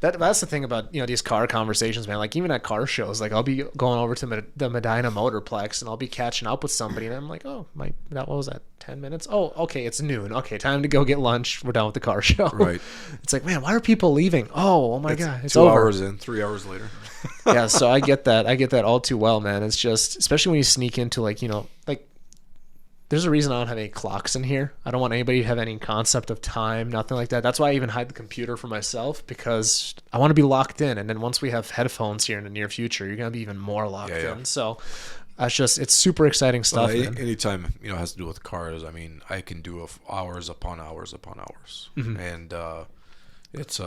That's the thing about these car conversations, man. Like even at car shows, like I'll be going over to the Medina Motorplex and I'll be catching up with somebody, and I'm like, oh, what was that? 10 minutes? Oh, okay, it's noon. Okay, time to go get lunch. We're done with the car show.
Right.
It's like, man, why are people leaving? Oh my God, it's
2
over.
hours in, 3 hours later.
Yeah, so I get that. I get that all too well, man. It's just, especially when you sneak into like there's a reason I don't have any clocks in here. I don't want anybody to have any concept of time, nothing like that. That's why I even hide the computer for myself, because I want to be locked in. And then once we have headphones here in the near future, you're going to be even more locked in. So it's super exciting stuff.
Anytime, has to do with cars, I mean, I can do hours upon hours upon hours.
Mm-hmm.
And it's,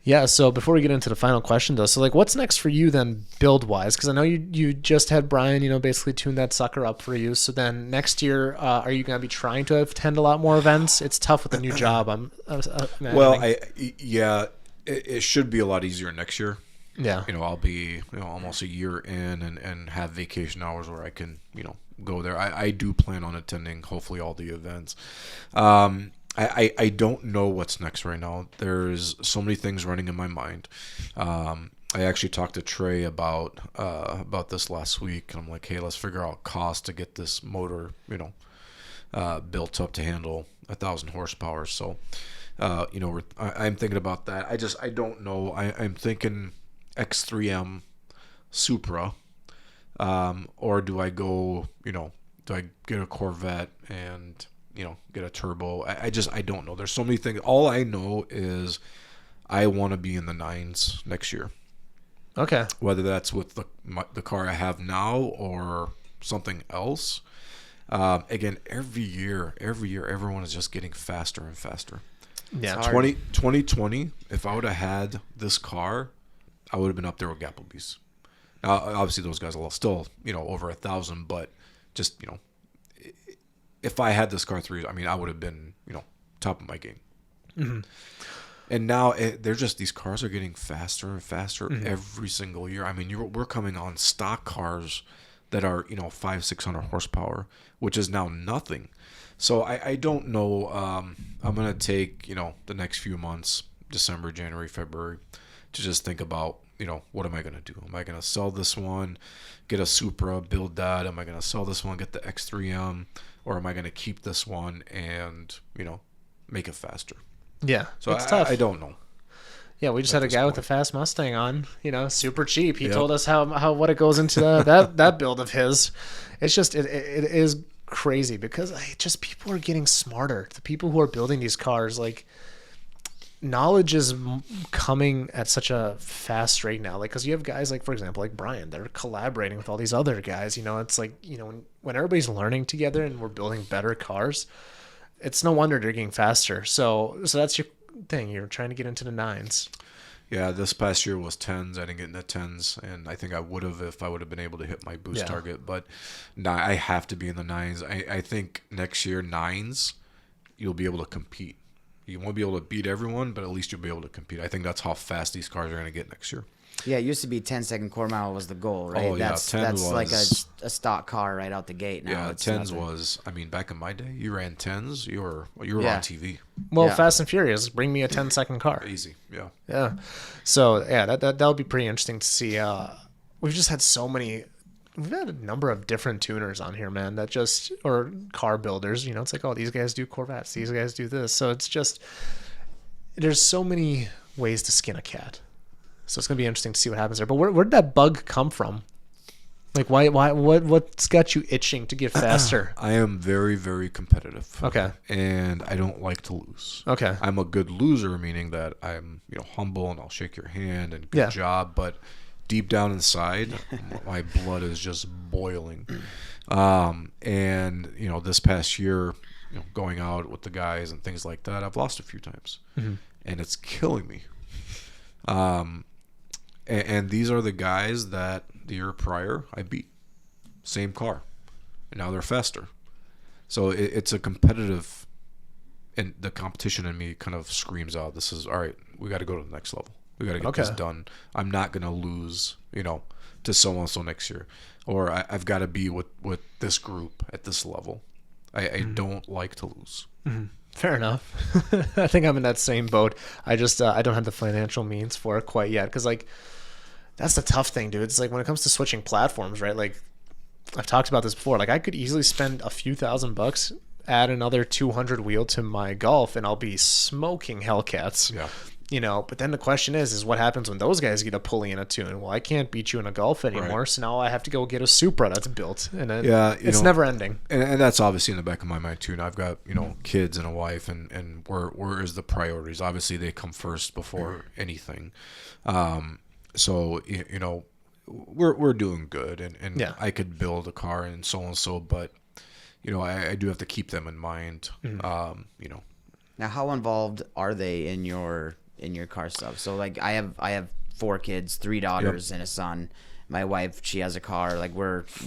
Yeah, so before we get into the final question, though, so like what's next for you then build-wise? Because I know you just had Brian, basically tune that sucker up for you. So then next year, are you going to be trying to attend a lot more events? It's tough with a new job.
Well, it should be a lot easier next year.
Yeah.
I'll be almost a year in and have vacation hours where I can, go there. I do plan on attending hopefully all the events. I don't know what's next right now. There's so many things running in my mind. I actually talked to Trey about this last week. And I'm like, hey, let's figure out cost to get this motor, built up to handle 1,000 horsepower. So, I'm thinking about that. I don't know. I'm thinking X3M Supra, or do I go, do I get a Corvette and get a turbo? I don't know. There's so many things. All I know is I want to be in the 9s next year.
Okay.
Whether that's with the car I have now or something else. Again, every year, everyone is just getting faster and faster.
Yeah.
2020, if I would have had this car, I would have been up there with Gapplebee's. Now, obviously, those guys are still, over 1,000, but just, if I had this car 3 years, I mean, I would have been, top of my game.
Mm-hmm.
And now these cars are getting faster and faster every single year. I mean, we're coming on stock cars that are, 500-600 horsepower, which is now nothing. So I don't know. I'm going to take, the next few months, December, January, February, to just think about, what am I going to do? Am I going to sell this one, get a Supra, build that? Am I going to sell this one, get the X3M? Or am I going to keep this one and, make it faster?
Yeah,
so
it's tough.
I don't know.
Yeah, we just had a guy with a fast Mustang on, super cheap. He told us how what it goes into that build of his. It's just it is crazy because people are getting smarter. The people who are building these cars, like, knowledge is coming at such a fast rate now. Like, because you have guys like, for example, like Brian, they're collaborating with all these other guys. It's like, when everybody's learning together and we're building better cars, it's no wonder they're getting faster. So that's your thing. You're trying to get into the 9s.
Yeah, this past year was 10s. I didn't get into 10s, and I think I would have if I would have been able to hit my boost target. But I have to be in the 9s. I think next year, 9s, you'll be able to compete. You won't be able to beat everyone, but at least you'll be able to compete. I think that's how fast these cars are going to get next year.
Yeah, it used to be 10-second quarter mile was the goal, right?
Oh, yeah,
that's
10
that's
was,
like a stock car right out the gate. Now
yeah,
it's
10s
nothing.
was. I mean, back in my day, you ran 10s. You were on TV.
Well,
Yeah.
Fast and Furious, bring me a 10-second car.
Easy, yeah.
Yeah. So yeah, that'll be pretty interesting to see. We've just had so many we've had a number of different tuners on here, man, that just, or car builders, it's like, oh, these guys do Corvettes, these guys do this. So it's just, there's so many ways to skin a cat. So it's going to be interesting to see what happens there. But where did that bug come from? Like, what's got you itching to get faster?
I am very, very competitive.
Okay.
And I don't like to lose.
Okay.
I'm a good loser, meaning that I'm, humble and I'll shake your hand and good job. But deep down inside, my blood is just boiling. And, this past year, going out with the guys and things like that, I've lost a few times. Mm-hmm. And it's killing me. And these are the guys that the year prior I beat. Same car. And now they're faster. So it's a competitive, and the competition in me kind of screams out, this is, all right, we got to go to the next level. We got to get this done. I'm not going to lose, to so-and-so next year. Or I've got to be with this group at this level. I don't like to lose.
Mm-hmm. Fair enough. I think I'm in that same boat. I just, I don't have the financial means for it quite yet. Because, that's the tough thing, dude. It's like when it comes to switching platforms, right? Like, I've talked about this before. Like, I could easily spend a few $1,000, add another 200 wheel to my Golf, and I'll be smoking Hellcats.
Yeah.
But then the question is what happens when those guys get a pulley and a tune? Well, I can't beat you in a Golf anymore, right. So now I have to go get a Supra that's built, and then it's never ending.
And that's obviously in the back of my mind too. And I've got kids and a wife, and where is the priorities? Obviously, they come first before anything. So we're doing good, and I could build a car and so, but I do have to keep them in mind.
Mm-hmm.
Now, how involved are they in your car stuff? So I have 4 kids, 3 daughters and a son. My wife, she has a car. Like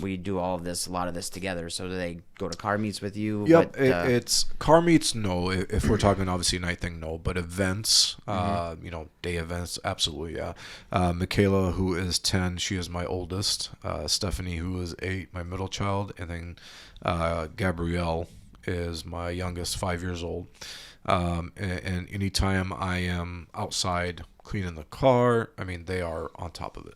we do a lot of this together. So do they go to car meets with you?
Yep, it's car meets. No, if we're talking obviously night thing, no. But events, day events, absolutely, yeah. Michaela, who is 10, she is my oldest. Stephanie, who is 8, my middle child, and then Gabrielle is my youngest, 5 years old. And anytime I am outside cleaning the car, I mean, they are on top of it.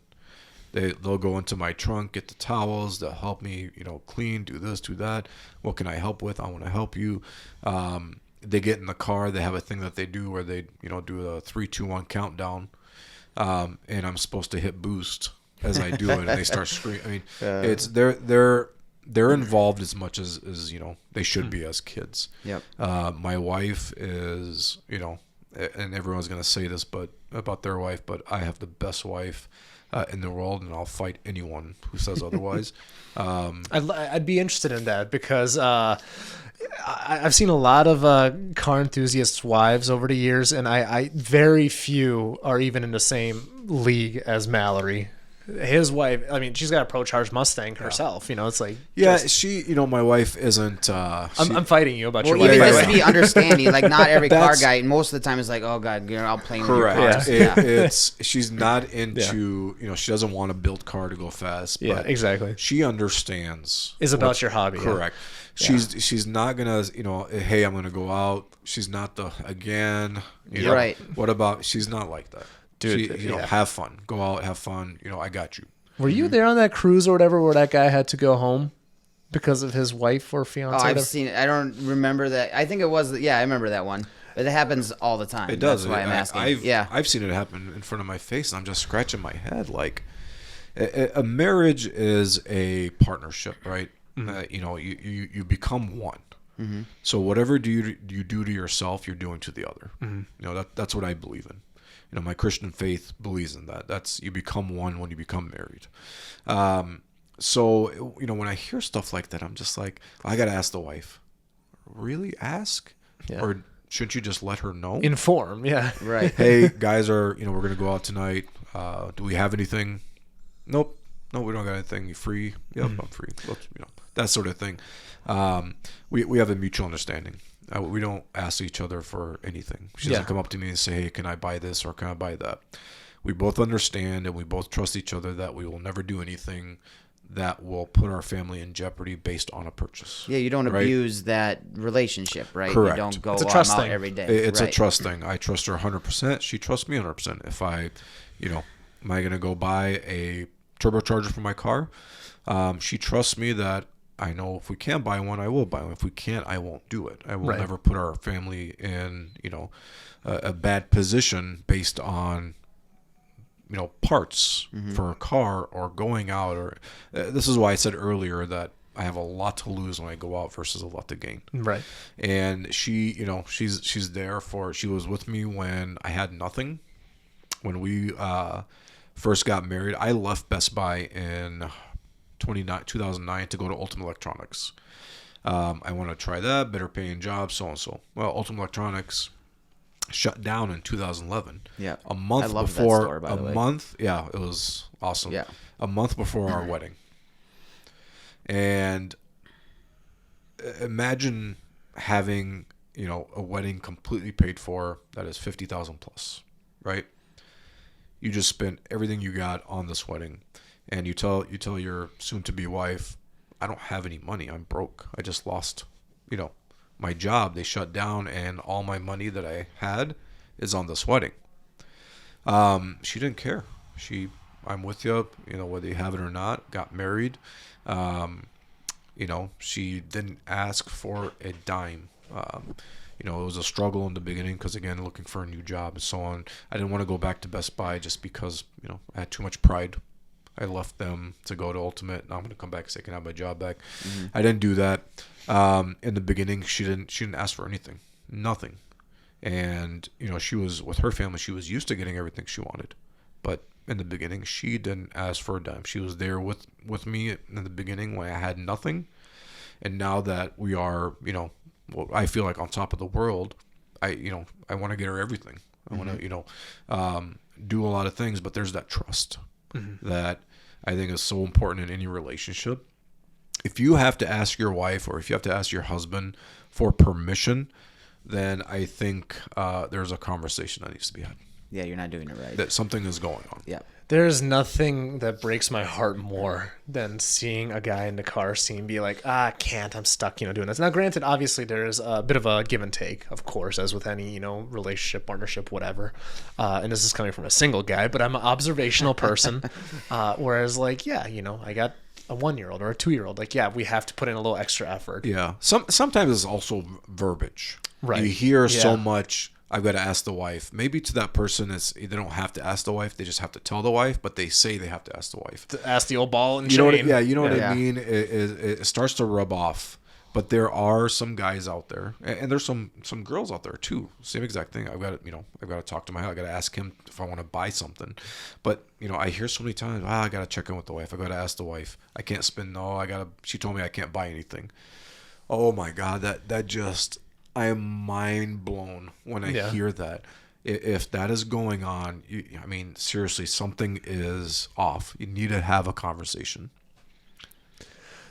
They'll go into my trunk, get the towels, they'll help me, clean, do this, do that. What can I help with? I want to help you. They get in the car, they have a thing that they do where they, do a 3, 2, 1 countdown. And I'm supposed to hit boost as I do it, and they start screaming. I mean, it's they're involved as much as they should be as kids.
Yep.
My wife is, and everyone's going to say this about their wife, but I have the best wife in the world, and I'll fight anyone who says otherwise.
I'd be interested in that because I've seen a lot of car enthusiasts' wives over the years, and I very few are even in the same league as Mallory. His wife, I mean, she's got a Pro-Charged Mustang herself. It's like
she, my wife isn't.
I'm fighting you about your
wife.
wife.
Even just be understanding, like not every car guy. Most of the time, is like, oh god, I'll play with your cars.
It's she's not into. She doesn't want to build car to go fast. But
exactly.
She understands.
Is about your hobby.
Correct. Yeah. She's not gonna. Hey, I'm gonna go out. She's not the again.
Right.
What about? She's not like that.
Dude,
have fun. Go out, have fun. I got you.
Were you there on that cruise or whatever where that guy had to go home because of his wife or fiance?
Oh, I've seen it. I don't remember that. I think it was. Yeah, I remember that one. But it happens all the time.
It does.
That's why I'm asking.
I've seen it happen in front of my face, and I'm just scratching my head. Like, a marriage is a partnership, right?
Mm-hmm.
You become one.
Mm-hmm.
So whatever you do to yourself, you're doing to the other.
Mm-hmm.
That's what I believe in. My Christian faith believes in that. That's you become one when you become married. So when I hear stuff like that, I'm just like, I got to ask the wife. Really ask?
Yeah.
Or shouldn't you just let her know?
Inform, yeah.
Right.
Hey, guys we're going to go out tonight. Do we have anything? Nope. No, we don't got anything. You free? Yep, I'm free. Let's, that sort of thing. We have a mutual understanding. We don't ask each other for anything. She doesn't come up to me and say, hey, can I buy this or can I buy that? We both understand and we both trust each other that we will never do anything that will put our family in jeopardy based on a purchase.
Yeah, you don't abuse that relationship, right?
Correct.
You don't go
out
every day.
It's a trust thing. I trust her 100%. She trusts me 100%. If I, am I going to go buy a turbocharger for my car. She trusts me that I know if we can buy one, I will buy one. If we can't, I won't do it. I will never put our family in, a bad position based on, parts for a car or going out. Or this is why I said earlier that I have a lot to lose when I go out versus a lot to gain.
Right.
And she, she's there she was with me when I had nothing. When we first got married, I left Best Buy in 2009 to go to Ultimate Electronics. I want to try that, better paying job, so and so. Well, Ultimate Electronics shut down in 2011.
Yeah.
A month
I love
before
that store, by the way.
Yeah, it was awesome.
Yeah.
A month before our wedding. And imagine having, a wedding completely paid for that is $50,000 plus, right? You just spent everything you got on this wedding. And you tell your soon-to-be wife, I don't have any money. I'm broke. I just lost, my job. They shut down, and all my money that I had is on this wedding. She didn't care. I'm with you, whether you have it or not. Got married. She didn't ask for a dime. It was a struggle in the beginning because, again, looking for a new job and so on. I didn't want to go back to Best Buy just because, I had too much pride. I left them to go to Ultimate. Now I'm going to come back so I can have my job back. Mm-hmm. I didn't do that. In the beginning, she didn't ask for anything, nothing. And, she was with her family. She was used to getting everything she wanted. But in the beginning, she didn't ask for a dime. She was there with me in the beginning when I had nothing. And now that we are, I feel like on top of the world, I want to get her everything. I want to, do a lot of things, but there's that trust. Mm-hmm. That I think is so important in any relationship. If you have to ask your wife or if you have to ask your husband for permission, then I think there's a conversation that needs to be had.
Yeah, you're not doing it right.
That something is going on.
Yeah.
There's nothing that breaks my heart more than seeing a guy in the car scene be like, I can't, I'm stuck, doing this. Now, granted, obviously there's a bit of a give and take, of course, as with any, relationship, partnership, whatever. And this is coming from a single guy, but I'm an observational person. Whereas I got a 1-year-old or a 2-year-old. We have to put in a little extra effort.
Yeah. Sometimes it's also verbiage.
Right.
You hear so much. I've got to ask the wife. Maybe to that person, they don't have to ask the wife. They just have to tell the wife, but they say they have to ask the wife.
To ask the old ball and
chain.
What
I mean? It starts to rub off. But there are some guys out there, and there's some girls out there too. Same exact thing. I've got to talk to my house. I got to ask him if I want to buy something. But I hear so many times, I got to check in with the wife. I got to ask the wife. I can't spend. She told me I can't buy anything. Oh my God, that just. I am mind blown when I hear that. If that is going on, seriously, something is off. You need to have a conversation.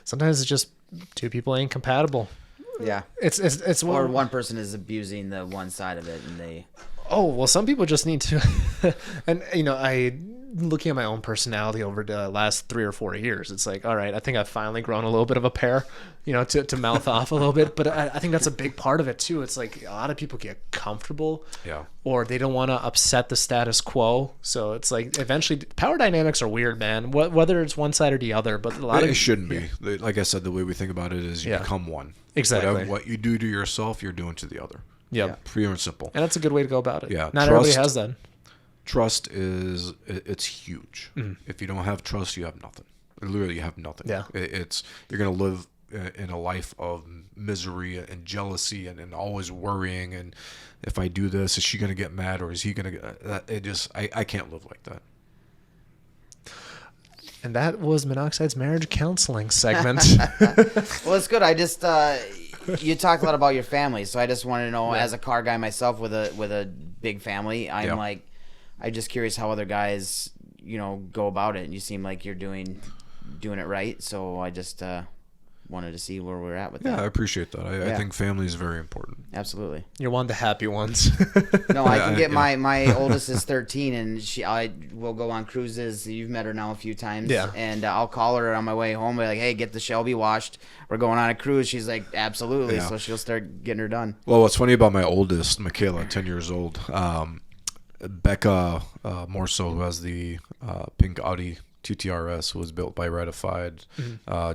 Sometimes it's just two people ain't compatible.
Yeah.
It's
or one person is abusing the one side of it, and they.
Oh well, some people just need to, and I. Looking at my own personality over the last 3 or 4 years, it's like, all right, I think I've finally grown a little bit of a pair, to mouth off a little bit. But I think that's a big part of it too. It's like a lot of people get comfortable, or they don't want to upset the status quo. So it's like eventually, power dynamics are weird, man. Whether it's one side or the other, but
it shouldn't be. Like I said, the way we think about it is you become one.
Exactly.
What you do to yourself, you're doing to the other.
Yeah.
Pure and simple.
And that's a good way to go about it.
Yeah.
Not everybody has that.
Trust it's huge. Mm-hmm. If you don't have trust, you have nothing. Literally, you have nothing. Yeah. You're gonna live in a life of misery and jealousy and always worrying. And if I do this, is she gonna get mad or is he gonna get? I can't live like that.
And that was Monoxide's marriage counseling segment.
Well, it's good. I just you talked a lot about your family, so I just wanted to know, as a car guy myself with a big family, I'm just curious how other guys, go about it. And you seem like you're doing it right. So I just wanted to see where we're at with that.
Yeah, I appreciate that. I think family is very important.
Absolutely.
You're one of the happy ones.
No, I can get my oldest is 13, and I will go on cruises. You've met her now a few times.
Yeah.
And I'll call her on my way home, be like, hey, get the Shelby washed. We're going on a cruise. She's like, absolutely. Yeah. So she'll start getting her done.
Well, what's funny about my oldest, Michaela, 10 years old, Becca, more so, who has the pink Audi TTRS was built by Ratified,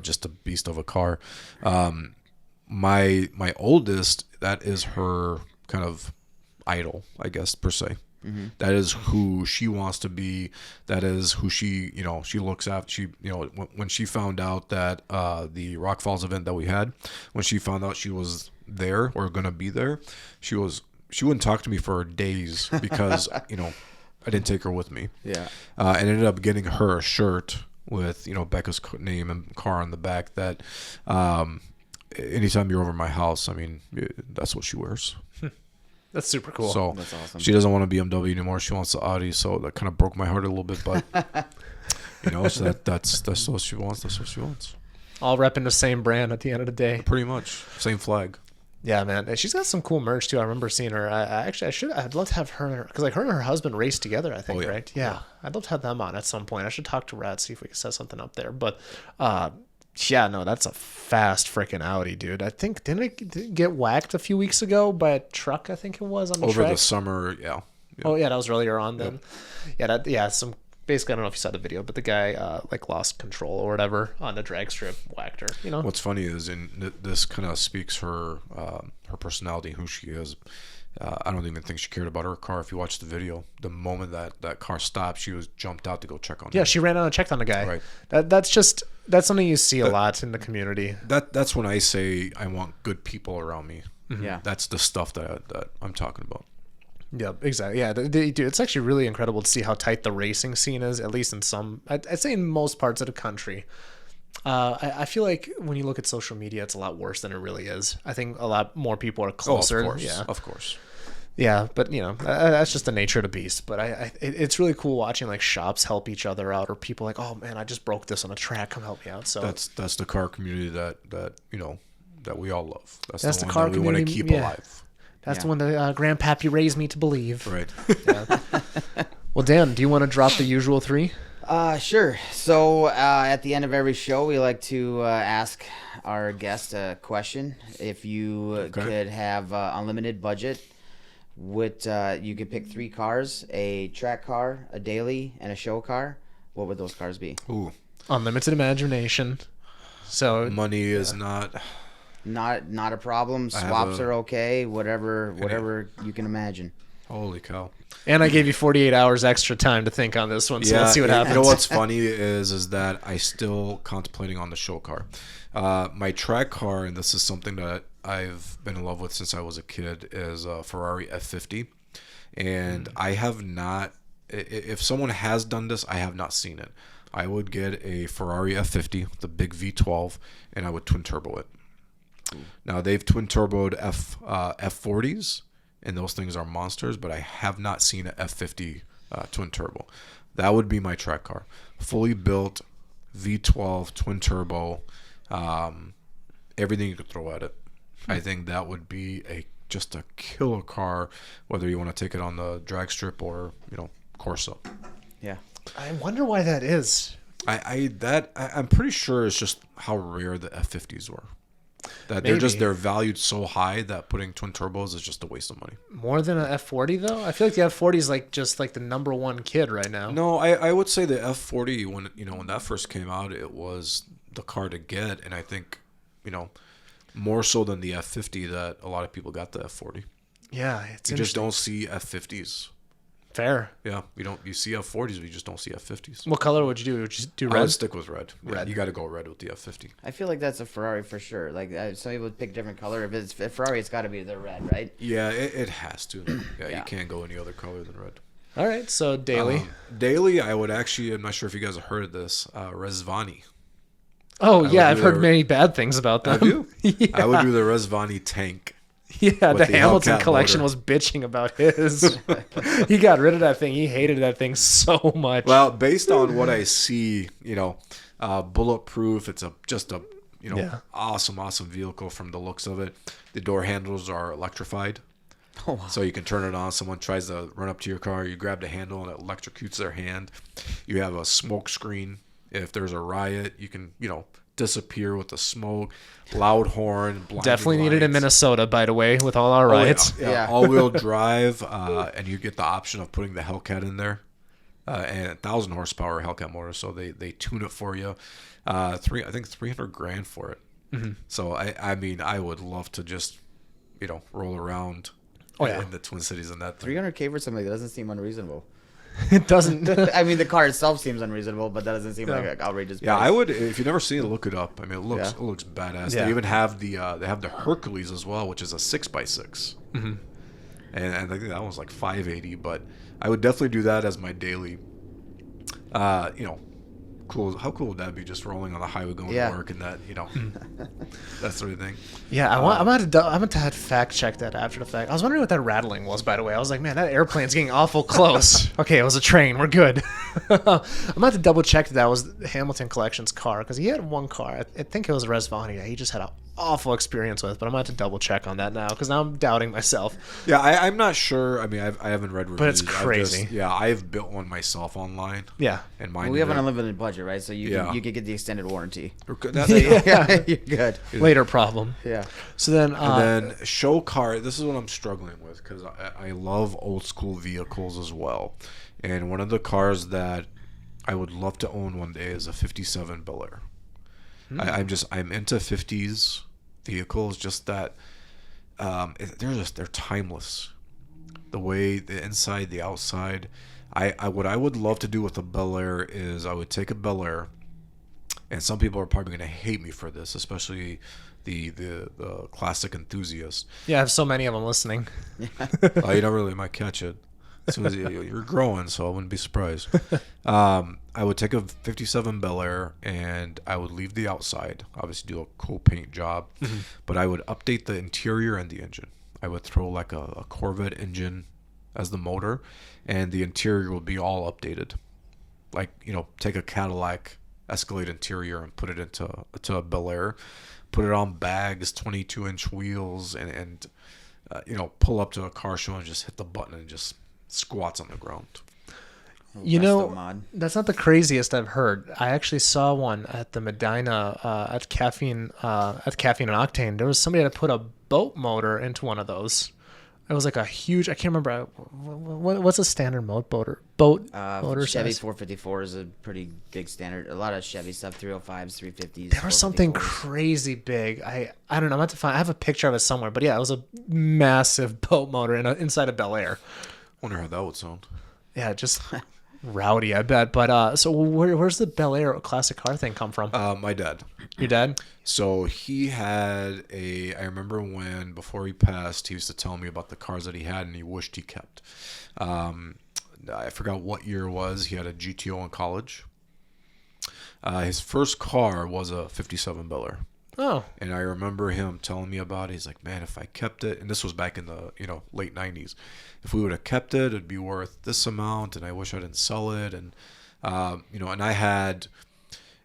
just a beast of a car. My oldest, that is her kind of idol, I guess, per se. That is who she wants to be. That is who she, she looks after. She, when she found out that the Rock Falls event that we had, when she found out she was there or going to be there, she wouldn't talk to me for days because, I didn't take her with me.
Yeah.
And ended up getting her a shirt with, Becca's name and car on the back that anytime you're over my house, I mean, that's what she wears.
That's super cool.
So
That's awesome.
she doesn't want a BMW anymore. She wants the Audi. So that kind of broke my heart a little bit, but so that's what she wants. That's what she wants.
All repping the same brand at the end of the day.
Pretty much same flag.
Yeah, man. And she's got some cool merch too. I remember seeing her. I'd love to have her, because like her and her husband raced together, I think, right? Yeah. I'd love to have them on at some point. I should talk to Rad, see if we can set something up there. But yeah, no, that's a fast freaking Audi, dude. I think, didn't it get whacked a few weeks ago by a truck, I think it was, on the
Over
track?
the summer, yeah.
Oh, yeah, that was earlier on then. Yeah, basically, I don't know if you saw the video, but the guy like lost control or whatever on the drag strip, whacked her,
What's funny is, this kind of speaks her personality, who she is. I don't even think she cared about her car. If you watch the video, the moment that car stopped, she was jumped out to go check on
Yeah,
him.
she ran out and checked on the guy.
Right.
That's something you see a lot in the community.
That's when I say I want good people around me.
Yeah.
That's the stuff that I'm talking about.
Yeah, exactly. Yeah, dude, it's actually really incredible to see how tight the racing scene is, at least in some, I'd say in most parts of the country. I feel like when you look at social media, it's a lot worse than it really is. I think a lot more people are closer.
Of course.
Yeah.
Of course.
Yeah, but that's just the nature of the beast. But it's really cool watching like shops help each other out, or people like, oh man, I just broke this on a track, come help me out. So
That's the car community that we all love.
That's the
one
car
that we want to
community,
keep
yeah.
alive.
that's the one that Grandpappy raised me to believe.
Right.
Yeah. Well, Dan, do you want to drop the usual 3?
Sure. So at the end of every show, we like to ask our guest a question. If you could have unlimited budget, you could pick 3 cars: a track car, a daily, and a show car. What would those cars be?
Ooh.
Unlimited imagination. So
Money is not
Not a problem. Swaps are okay. Whatever you can imagine.
Holy cow.
and I gave you 48 hours extra time to think on this one, so let's see what happens.
You know what's funny is that I still contemplating on the show car. My track car, and this is something that I've been in love with since I was a kid, is a Ferrari F50. And I have not, if someone has done this, I have not seen it. I would get a Ferrari F50 with a big V12, and I would twin turbo it. Now they've twin turboed F40s, and those things are monsters, but I have not seen an F50 twin turbo. That would be my track car. Fully built V12 twin turbo, everything you could throw at it. I think that would be just a killer car, whether you want to take it on the drag strip or Corsa.
Yeah.
I wonder why that is.
I'm pretty sure it's just how rare the F50s were. That they're valued so high that putting twin turbos is just a waste of money.
More than an F40 though? I feel like the F40 is just like the number one kid right now.
No, I would say the F40 when that first came out, it was the car to get, and I think more so than the F50 that a lot of people got the F40.
Yeah, it's
You just don't see F50s.
Fair.
Yeah, you see F40s, but you just don't see F50s.
What color would you do? Would you do
I
red?
would stick with red. Yeah,
Red.
you got to go red with the F50.
I feel like that's a Ferrari for sure. Like some people pick different color. If it's a Ferrari, it's got to be the red, right?
Yeah, it has to. Yeah,
Yeah.
you can't go any other color than red.
All right, so daily.
Daily, I would actually, I'm not sure if you guys have heard of this, Rezvani.
Oh
would
yeah,
do
I've heard
the-
many bad things about them.
Have you?
Yeah.
I would do the Rezvani tank.
Yeah,
with
the
the
Hamilton
Hellcat
collection
motor.
was bitching about his. He got rid of that thing. He hated that thing so much.
Well, based on what I see, bulletproof. It's just a
Yeah.
awesome vehicle from the looks of it. The door handles are electrified.
Oh, wow.
So you can turn it on. Someone tries to run up to your car, you grab the handle and it electrocutes their hand. You have a smoke screen. If there's a riot, you can, disappear with the smoke. Loud horn. Blinding
Definitely needed in
lights.
Minnesota, by the way, with all our riots.
Yeah.
Yeah.
All-wheel drive, and you get the option of putting the Hellcat in there. and 1,000 horsepower Hellcat motor. So they tune it for you. I think $300,000 for it.
Mm-hmm.
So I mean, I would love to just, roll around in the Twin Cities in that thing.
300K for something that doesn't seem unreasonable.
It doesn't.
I mean, the car itself seems unreasonable, but that doesn't seem like an outrageous price.
Yeah, I would. If you've never seen it, look it up. I mean, it looks badass.
Yeah.
They even have the Hercules as well, which is a 6x6.
Mm-hmm.
And I think that one's like $580. But I would definitely do that as my daily. Cool. How cool would that be? Just rolling on the highway going to work and that that sort of thing.
Yeah, I'm going to fact check that after the fact. I was wondering what that rattling was, by the way. I was like, man, that airplane's getting awful close. Okay, it was a train. We're good. I'm going to double check that was Hamilton Collection's car, because he had one car. I think it was a Resvania. He just had an awful experience with, but I'm going to double check on that now, because now I'm doubting myself.
Yeah, I'm not sure. I mean, I haven't read reviews.
But it's crazy.
I've built one myself online.
Yeah.
And
Well, we have an unlimited budget, right? So you could get the extended warranty.
Yeah.
You're good.
Later problem.
Yeah.
So then...
and then show car, this is what I'm struggling with, because I love old school vehicles as well. And one of the cars that I would love to own one day is a 57 Bel Air. I'm into 50s vehicles, just that they're timeless. The way the inside, the outside. What I would love to do with a Bel Air is I would take a Bel Air, and some people are probably going to hate me for this, especially the classic enthusiasts.
Yeah, I have so many of them listening.
You don't really might catch it. As soon as you're growing, so I wouldn't be surprised. I would take a 57 Bel Air and I would leave the outside, obviously do a cool paint job, but I would update the interior and the engine. I would throw like a Corvette engine as the motor, and the interior would be all updated. Like, take a Cadillac Escalade interior and put it into a Bel Air, put it on bags, 22-inch wheels, and pull up to a car show and just hit the button and just squats on the ground.
That's not the craziest I've heard. I actually saw one at the Medina at Caffeine and Octane. There was somebody that put a boat motor into one of those. It was like a huge. I can't remember what's a standard motor
Chevy
size?
454 is a pretty big standard. A lot of Chevy stuff, 305s, 350s.
There was something crazy big. I don't know. I'm about to find. I have a picture of it somewhere. But yeah, it was a massive boat motor inside a Bel Air.
Wonder how that would sound.
Yeah, just rowdy, I bet. But so where's the Bel Air classic car thing come from?
My dad.
Your dad?
So he had I remember when, before he passed, he used to tell me about the cars that he had and he wished he kept. I forgot what year it was. He had a GTO in college. His first car was a 57 Bel Air.
Oh.
And I remember him telling me about it. He's like, man, if I kept it, and this was back in the late 90s, if we would have kept it, it'd be worth this amount, and I wish I didn't sell it. And and I had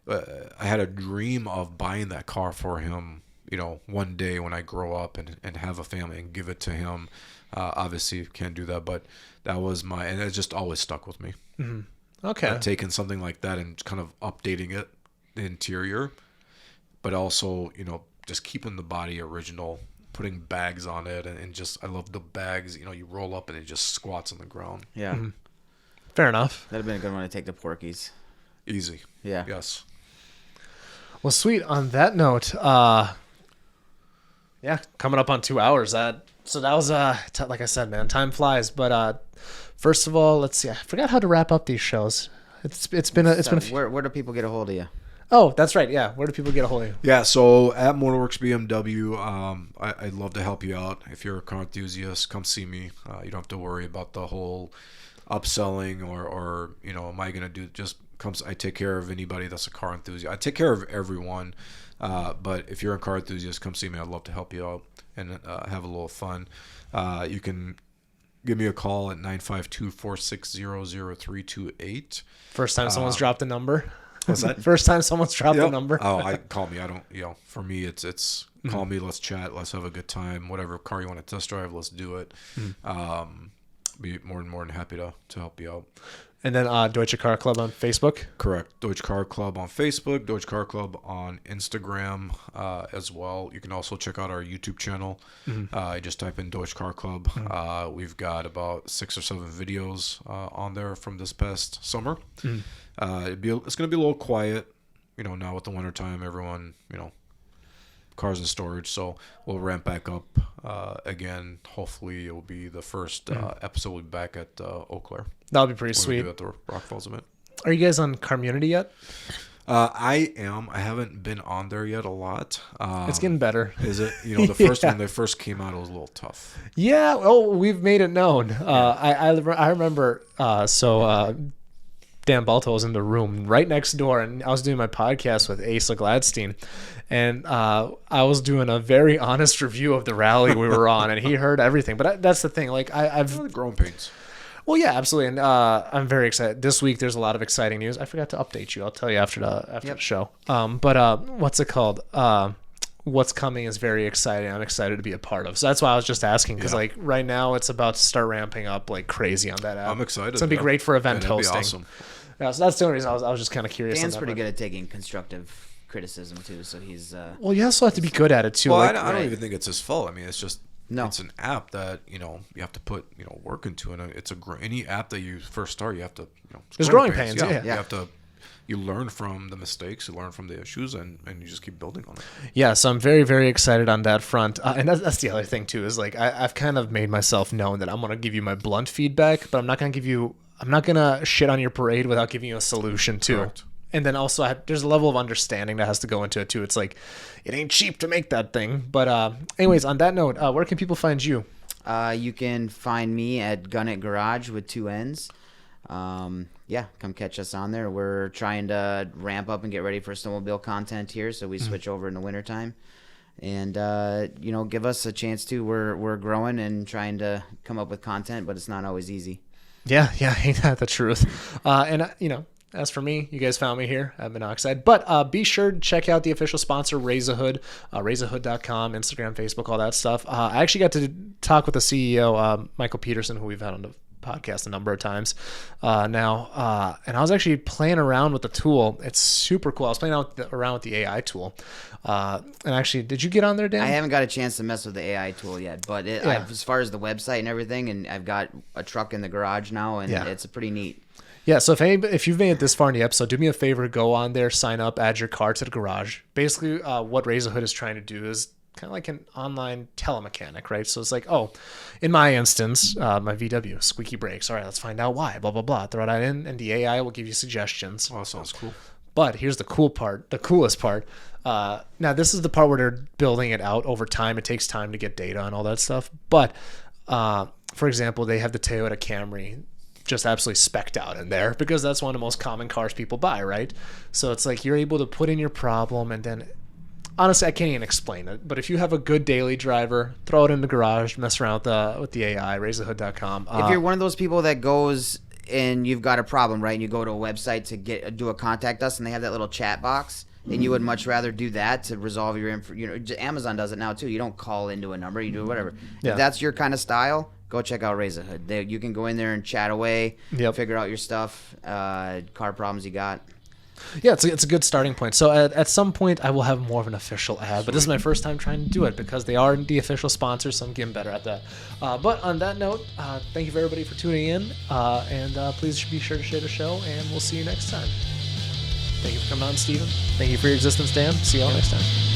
a dream of buying that car for him, one day when I grow up and have a family and give it to him. Obviously can't do that, but that was and it just always stuck with me.
Mm-hmm. Okay.
Taking something like that and kind of updating it, the interior, but also, just keeping the body original, putting bags on it, and just, I love the bags, you roll up and it just squats on the ground.
Yeah.
Mm-hmm. Fair enough.
That'd have been a good one to take to Porky's.
Easy.
Yeah.
Yes.
Well, sweet. On that note, coming up on 2 hours. So that was, like I said, man, time flies. But first of all, let's see. I forgot how to wrap up these shows. It's been a few.
Where do people get a hold of you?
Oh, that's right. Yeah. Where do people get a hold of you?
Yeah. So at Motorworks BMW, I'd love to help you out. If you're a car enthusiast, come see me. You don't have to worry about the whole upselling or am I going to do just comes. I take care of anybody that's a car enthusiast. I take care of everyone. But if you're a car enthusiast, come see me. I'd love to help you out and have a little fun. You can give me a call at 952-460-0328.
First time someone's dropped a number.
What's that?
First time someone's dropped a number.
Call me. I don't, for me, it's call me, let's chat, let's have a good time. Whatever car you want to test drive, let's do it. Be more than happy to help you out.
And then Deutsche Car Club on Facebook.
Correct. Deutsche Car Club on Facebook, Deutsche Car Club on Instagram as well. You can also check out our YouTube channel. Just type in Deutsche Car Club. We've got about 6 or 7 videos on there from this past summer. It's going to be a little quiet, now with the winter time, everyone, cars in storage. So we'll ramp back up again. Hopefully it will be the first episode we'll be back at Eau Claire.
That'll be pretty sweet.
At the Rock Falls event.
Are you guys on Community yet?
I am. I haven't been on there yet a lot.
It's getting better.
Is it? The first when they first came out, it was a little tough.
Yeah. Oh, we've made it known. I remember. Dan Balto was in the room right next door, and I was doing my podcast with Asa Gladstein, and I was doing a very honest review of the rally we were on, and he heard everything. But that's the thing. Like I've
growing pains.
Well, yeah, absolutely, and I'm very excited. This week, there's a lot of exciting news. I forgot to update you. I'll tell you after the show. But what's it called? What's coming is very exciting. I'm excited to be a part of. So that's why I was just asking, because like right now, it's about to start ramping up like crazy on that app.
I'm excited.
It's gonna be great for event hosting.
Be awesome.
Yeah, so that's the only reason I was just kind of curious.
Dan's pretty good at taking constructive criticism too, so he's.
Well, you also have to be good at it too.
Well,
like,
I don't even think it's his fault. I mean, it's just.
No.
It's an app that you have to put work into, and it's any app that you first start, you have to
there's growing pains. Yeah.
You have to learn from the mistakes, you learn from the issues, and you just keep building on it. Yeah,
so I'm very, very excited on that front, and that's the other thing too is like I've kind of made myself known that I'm gonna give you my blunt feedback, but I'm not gonna shit on your parade without giving you a solution too.
Correct.
And then also, there's a level of understanding that has to go into it too. It's like, it ain't cheap to make that thing. But anyways, on that note, where can people find you?
You can find me at Gun It Garage with 2 N's. Come catch us on there. We're trying to ramp up and get ready for snowmobile content here, so we switch over in the wintertime. And, give us a chance too. We're growing and trying to come up with content, but it's not always easy.
Yeah, ain't that the truth? As for me, you guys found me here at Monoxide. But be sure to check out the official sponsor, Razorhood, razorhood.com, Instagram, Facebook, all that stuff. I actually got to talk with the CEO, Michael Peterson, who we've had on the podcast a number of times now. And I was actually playing around with the tool. It's super cool. I was playing around with the AI tool. And actually, did you get on there, Dan?
I haven't got a chance to mess with the AI tool yet. But as far as the website and everything, and I've got a truck in the garage now, and it's pretty neat.
Yeah, so if you've made it this far in the episode, do me a favor, go on there, sign up, add your car to the garage. Basically, what Razorhood is trying to do is kind of like an online telemechanic, right? So it's like, in my instance, my VW, squeaky brakes. All right, let's find out why, blah, blah, blah. Throw that in, and the AI will give you suggestions.
Oh, that sounds cool.
But here's the coolest part. Now, this is the part where they're building it out over time. It takes time to get data and all that stuff. But, for example, they have the Toyota Camry just absolutely specced out in there because that's one of the most common cars people buy, right? So it's like you're able to put in your problem, and then honestly, I can't even explain it, but if you have a good daily driver, throw it in the garage, mess around with the AI, razorhood.com.
If you're one of those people that goes and you've got a problem, right, and you go to a website to do a contact us, and they have that little chat box, and you would much rather do that to resolve your Amazon does it now too. You don't call into a number, you do whatever.
Yeah.
If that's your kind of style, go check out Razorhood. You can go in there and chat away, figure out your stuff, car problems you got.
Yeah, it's a good starting point. So at some point, I will have more of an official ad, but this is my first time trying to do it because they are the official sponsors, so I'm getting better at that. But on that note, thank you for everybody for tuning in, and please be sure to share the show, and we'll see you next time. Thank you for coming on, Steven. Thank you for your existence, Dan. See you all next time.